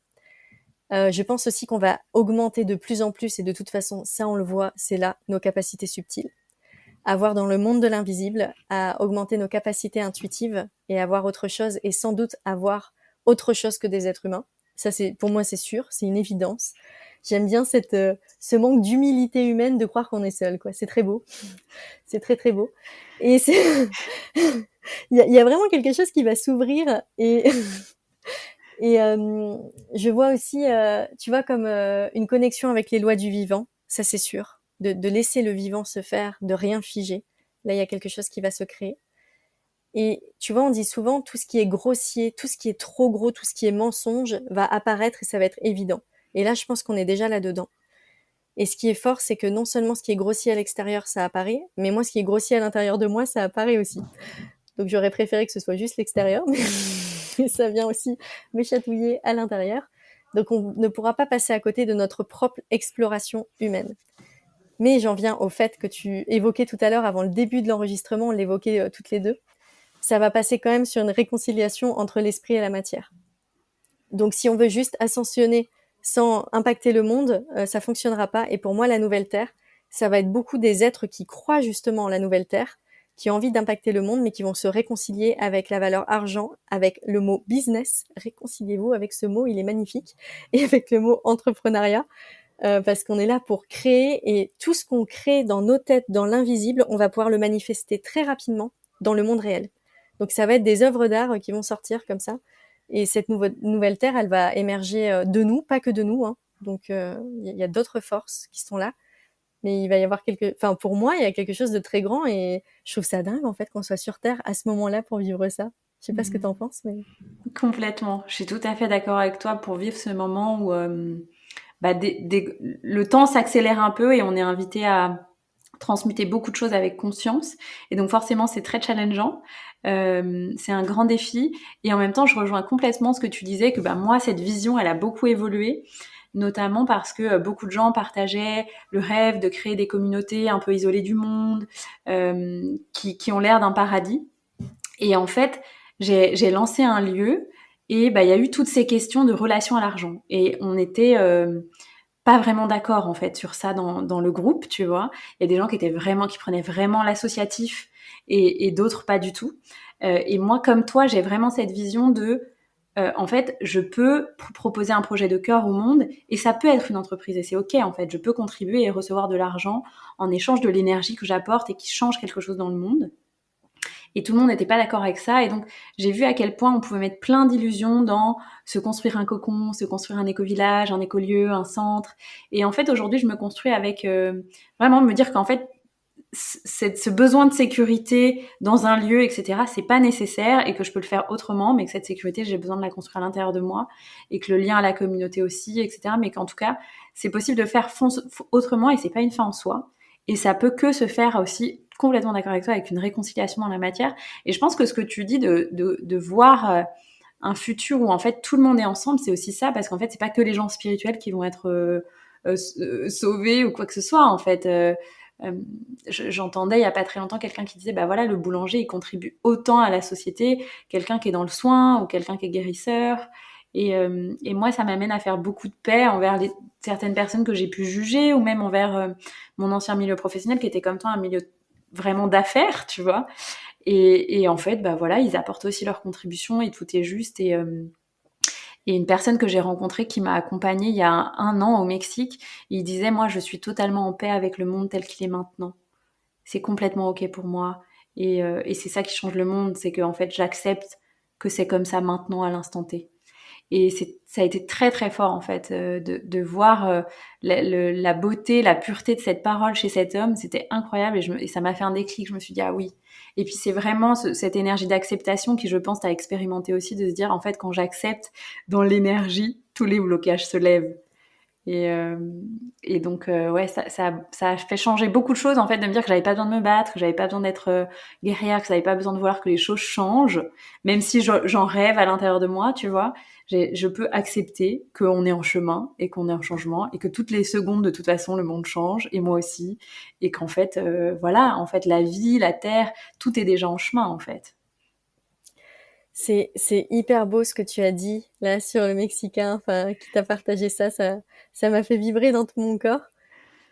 S2: Je pense aussi qu'on va augmenter de plus en plus, et de toute façon, ça on le voit, c'est là, nos capacités subtiles. À voir dans le monde de l'invisible, à augmenter nos capacités intuitives et à voir autre chose, et sans doute avoir autre chose que des êtres humains. Ça, pour moi, c'est sûr, c'est une évidence. J'aime bien ce manque d'humilité humaine de croire qu'on est seul, quoi. C'est très beau. C'est très, très beau. Et il y a vraiment quelque chose qui va s'ouvrir et et je vois aussi, tu vois, comme une connexion avec les lois du vivant, ça c'est sûr, de laisser le vivant se faire, de rien figer. Là, il y a quelque chose qui va se créer. Et tu vois, on dit souvent tout ce qui est grossier, tout ce qui est trop gros, tout ce qui est mensonge va apparaître et ça va être évident. Et là, je pense qu'on est déjà là-dedans. Et ce qui est fort, c'est que non seulement ce qui est grossier à l'extérieur, ça apparaît, mais moi, ce qui est grossier à l'intérieur de moi, ça apparaît aussi. Donc j'aurais préféré que ce soit juste l'extérieur, mais ça vient aussi me chatouiller à l'intérieur. Donc on ne pourra pas passer à côté de notre propre exploration humaine. Mais j'en viens au fait que tu évoquais tout à l'heure, avant le début de l'enregistrement, on l'évoquait toutes les deux. Ça va passer quand même sur une réconciliation entre l'esprit et la matière. Donc, si on veut juste ascensionner sans impacter le monde, ça fonctionnera pas. Et pour moi, la nouvelle Terre, ça va être beaucoup des êtres qui croient justement en la nouvelle Terre, qui ont envie d'impacter le monde, mais qui vont se réconcilier avec la valeur argent, avec le mot business. Réconciliez-vous avec ce mot, il est magnifique. Et avec le mot entrepreneuriat, parce qu'on est là pour créer, et tout ce qu'on crée dans nos têtes, dans l'invisible, on va pouvoir le manifester très rapidement dans le monde réel. Donc ça va être des œuvres d'art qui vont sortir comme ça. Et cette nouvelle Terre, elle va émerger de nous, pas que de nous, hein. Donc il y a d'autres forces qui sont là. Mais il va y avoir enfin pour moi, il y a quelque chose de très grand, et je trouve ça dingue en fait qu'on soit sur Terre à ce moment-là pour vivre ça. Je sais pas ce que t'en penses, mais
S1: Complètement. Je suis tout à fait d'accord avec toi pour vivre ce moment où le temps s'accélère un peu et on est invité à transmuter beaucoup de choses avec conscience. Et donc forcément, c'est très challengeant. C'est un grand défi. Et en même temps, je rejoins complètement ce que tu disais, que moi, cette vision, elle a beaucoup évolué, notamment parce que beaucoup de gens partageaient le rêve de créer des communautés un peu isolées du monde, qui ont l'air d'un paradis. Et en fait, j'ai lancé un lieu et il y a eu toutes ces questions de relation à l'argent. Et on était pas vraiment d'accord en fait sur ça dans le groupe, tu vois. Il y a des gens qui prenaient vraiment l'associatif et d'autres pas du tout. Et moi, comme toi, j'ai vraiment cette vision de en fait, je peux proposer un projet de cœur au monde et ça peut être une entreprise et c'est ok en fait. Je peux contribuer et recevoir de l'argent en échange de l'énergie que j'apporte et qui change quelque chose dans le monde. Et tout le monde n'était pas d'accord avec ça. Et donc, j'ai vu à quel point on pouvait mettre plein d'illusions dans se construire un cocon, se construire un éco-village, un écolieu, un centre. Et en fait, aujourd'hui, je me construis avec vraiment me dire qu'en fait, ce besoin de sécurité dans un lieu, etc., c'est pas nécessaire et que je peux le faire autrement, mais que cette sécurité, j'ai besoin de la construire à l'intérieur de moi et que le lien à la communauté aussi, etc., mais qu'en tout cas, c'est possible de faire autrement et c'est pas une fin en soi. Et ça peut que se faire aussi, complètement d'accord avec toi, avec une réconciliation dans la matière. Et je pense que ce que tu dis de voir un futur où en fait tout le monde est ensemble, c'est aussi ça, parce qu'en fait, c'est pas que les gens spirituels qui vont être sauvés ou quoi que ce soit, en fait. J'entendais il y a pas très longtemps quelqu'un qui disait voilà, le boulanger il contribue autant à la société, quelqu'un qui est dans le soin ou quelqu'un qui est guérisseur. Et moi, ça m'amène à faire beaucoup de paix envers certaines personnes que j'ai pu juger ou même envers mon ancien milieu professionnel qui était comme toi un milieu vraiment d'affaires, tu vois. Et en fait, voilà, ils apportent aussi leur contribution et tout est juste. Et une personne que j'ai rencontrée qui m'a accompagnée il y a un an au Mexique, il disait, moi, je suis totalement en paix avec le monde tel qu'il est maintenant. C'est complètement OK pour moi. Et c'est ça qui change le monde, c'est que en fait, j'accepte que c'est comme ça maintenant à l'instant T. Et ça a été très très fort en fait de voir la beauté, la pureté de cette parole chez cet homme. C'était incroyable et ça m'a fait un déclic. Je me suis dit ah oui. Et puis c'est vraiment cette énergie d'acceptation qui, je pense, t'as expérimenté aussi, de se dire en fait quand j'accepte dans l'énergie, tous les blocages se lèvent. Et, euh, et donc ouais, ça a fait changer beaucoup de choses en fait, de me dire que j'avais pas besoin de me battre, que j'avais pas besoin d'être guerrière, que j'avais pas besoin de voir que les choses changent, même si j'en rêve à l'intérieur de moi, tu vois. Je peux accepter qu'on est en chemin et qu'on est en changement et que toutes les secondes de toute façon le monde change et moi aussi, et qu'en fait voilà, en fait la vie, la terre, tout est déjà en chemin en fait.
S2: c'est hyper beau ce que tu as dit là sur le Mexicain, enfin, qui t'a partagé ça, ça m'a fait vibrer dans tout mon corps.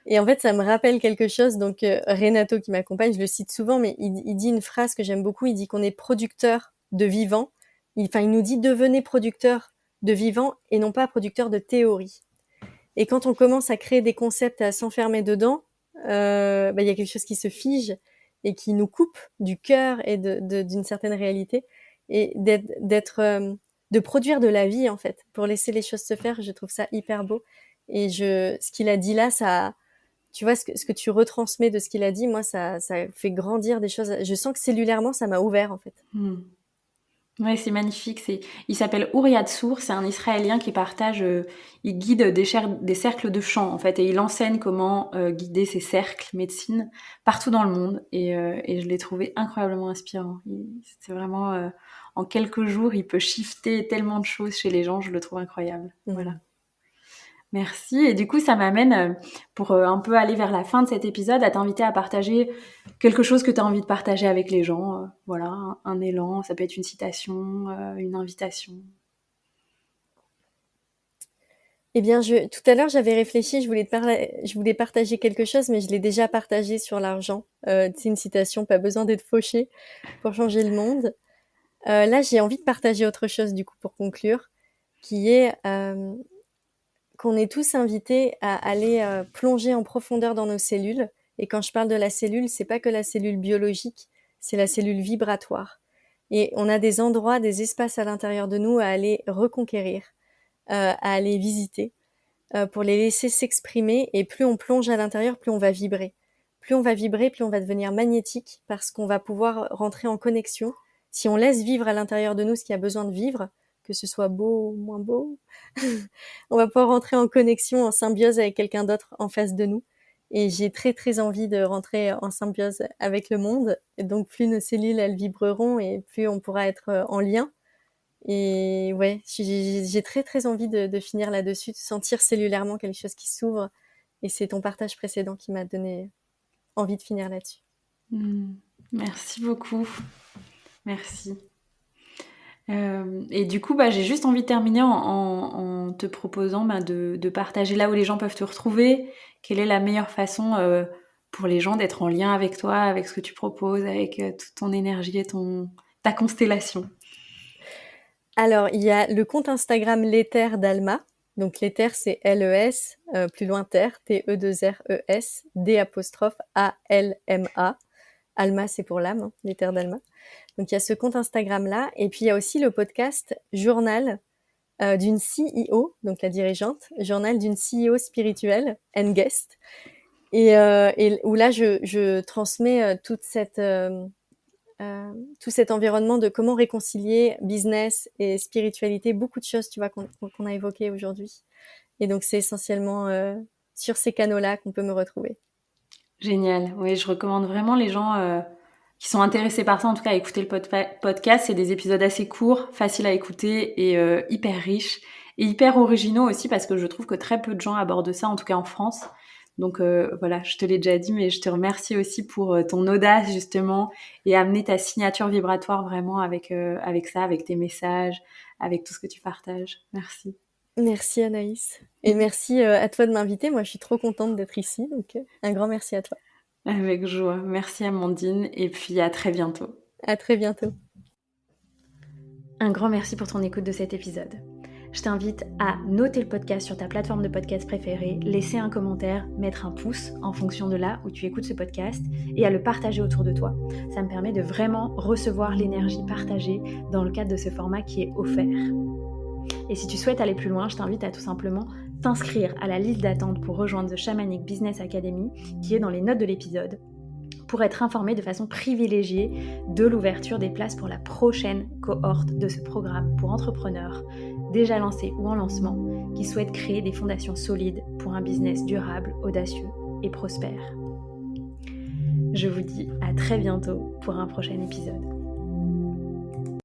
S2: Et en fait, ça me rappelle quelque chose. Donc, Renato qui m'accompagne, je le cite souvent, mais il dit une phrase que j'aime beaucoup. Il dit qu'on est producteur de vivants. Il nous dit devenez producteur de vivants et non pas producteur de théories. Et quand on commence à créer des concepts, à s'enfermer dedans, il y a quelque chose qui se fige et qui nous coupe du cœur et d'une certaine réalité. Et de produire de la vie, en fait, pour laisser les choses se faire, je trouve ça hyper beau. Et ce qu'il a dit là, ça, tu vois, ce que tu retransmets de ce qu'il a dit, moi, ça fait grandir des choses. Je sens que cellulairement, ça m'a ouvert, en fait.
S1: Ouais, c'est magnifique. Il s'appelle Uri Hatsour, c'est un Israélien qui partage, il guide des cercles de chant en fait, et il enseigne comment guider ces cercles médecine partout dans le monde. Et je l'ai trouvé incroyablement inspirant. C'est vraiment en quelques jours, il peut shifter tellement de choses chez les gens. Je le trouve incroyable. Voilà. Merci. Et du coup, ça m'amène, pour un peu aller vers la fin de cet épisode, à t'inviter à partager quelque chose que tu as envie de partager avec les gens. Voilà, un élan, ça peut être une citation, une invitation.
S2: Eh bien, tout à l'heure, j'avais réfléchi, je voulais partager quelque chose, mais je l'ai déjà partagé sur l'argent. C'est une citation, pas besoin d'être fauché pour changer le monde. Là, j'ai envie de partager autre chose, du coup, pour conclure, qui est qu'on est tous invités à aller plonger en profondeur dans nos cellules. Et quand je parle de la cellule, c'est pas que la cellule biologique, c'est la cellule vibratoire. Et on a des endroits, des espaces à l'intérieur de nous à aller reconquérir, à aller visiter, pour les laisser s'exprimer. Et plus on plonge à l'intérieur, plus on va vibrer. Plus on va vibrer, plus on va devenir magnétique, parce qu'on va pouvoir rentrer en connexion. Si on laisse vivre à l'intérieur de nous ce qui a besoin de vivre, que ce soit beau ou moins beau, on va pouvoir rentrer en connexion, en symbiose avec quelqu'un d'autre en face de nous. Et j'ai très très envie de rentrer en symbiose avec le monde. Et donc plus nos cellules elles vibreront et plus on pourra être en lien. Et ouais, j'ai très très envie de finir là-dessus, de sentir cellulairement quelque chose qui s'ouvre. Et c'est ton partage précédent qui m'a donné envie de finir là-dessus.
S1: Merci beaucoup. Merci. Et du coup, j'ai juste envie de terminer en te proposant de partager là où les gens peuvent te retrouver. Quelle est la meilleure façon pour les gens d'être en lien avec toi, avec ce que tu proposes, avec toute ton énergie et ta constellation?
S2: Alors, il y a le compte Instagram L'Éther d'Alma. Donc, l'Éther, c'est L-E-S, plus loin Terre, T-E-2-R-E-S, D'-A-L-M-A. Alma, c'est pour l'âme, hein, L'Éther d'Alma. Donc, il y a ce compte Instagram-là. Et puis, il y a aussi le podcast Journal d'une CEO, donc la dirigeante, Journal d'une CEO spirituelle and guest. Et où là, je transmets tout cet environnement de comment réconcilier business et spiritualité, beaucoup de choses, tu vois, qu'on a évoquées aujourd'hui. Et donc, c'est essentiellement sur ces canaux-là qu'on peut me retrouver.
S1: Génial. Oui, je recommande vraiment les gens qui sont intéressés par ça, en tout cas, à écouter le podcast. C'est des épisodes assez courts, faciles à écouter et hyper riches et hyper originaux aussi parce que je trouve que très peu de gens abordent ça, en tout cas en France. Donc voilà, je te l'ai déjà dit, mais je te remercie aussi pour ton audace justement et amener ta signature vibratoire vraiment avec ça, avec tes messages, avec tout ce que tu partages. Merci.
S2: Merci Anaïs. Et merci à toi de m'inviter. Moi, je suis trop contente d'être ici. Donc, un grand merci à toi.
S1: Avec joie. Merci Amandine et puis à très bientôt.
S2: À très bientôt.
S1: Un grand merci pour ton écoute de cet épisode. Je t'invite à noter le podcast sur ta plateforme de podcast préférée, laisser un commentaire, mettre un pouce en fonction de là où tu écoutes ce podcast et à le partager autour de toi. Ça me permet de vraiment recevoir l'énergie partagée dans le cadre de ce format qui est offert. Et si tu souhaites aller plus loin, je t'invite à tout simplement t'inscrire à la liste d'attente pour rejoindre The Shamanic Business Academy qui est dans les notes de l'épisode pour être informé de façon privilégiée de l'ouverture des places pour la prochaine cohorte de ce programme pour entrepreneurs déjà lancés ou en lancement qui souhaitent créer des fondations solides pour un business durable, audacieux et prospère. Je vous dis à très bientôt pour un prochain épisode.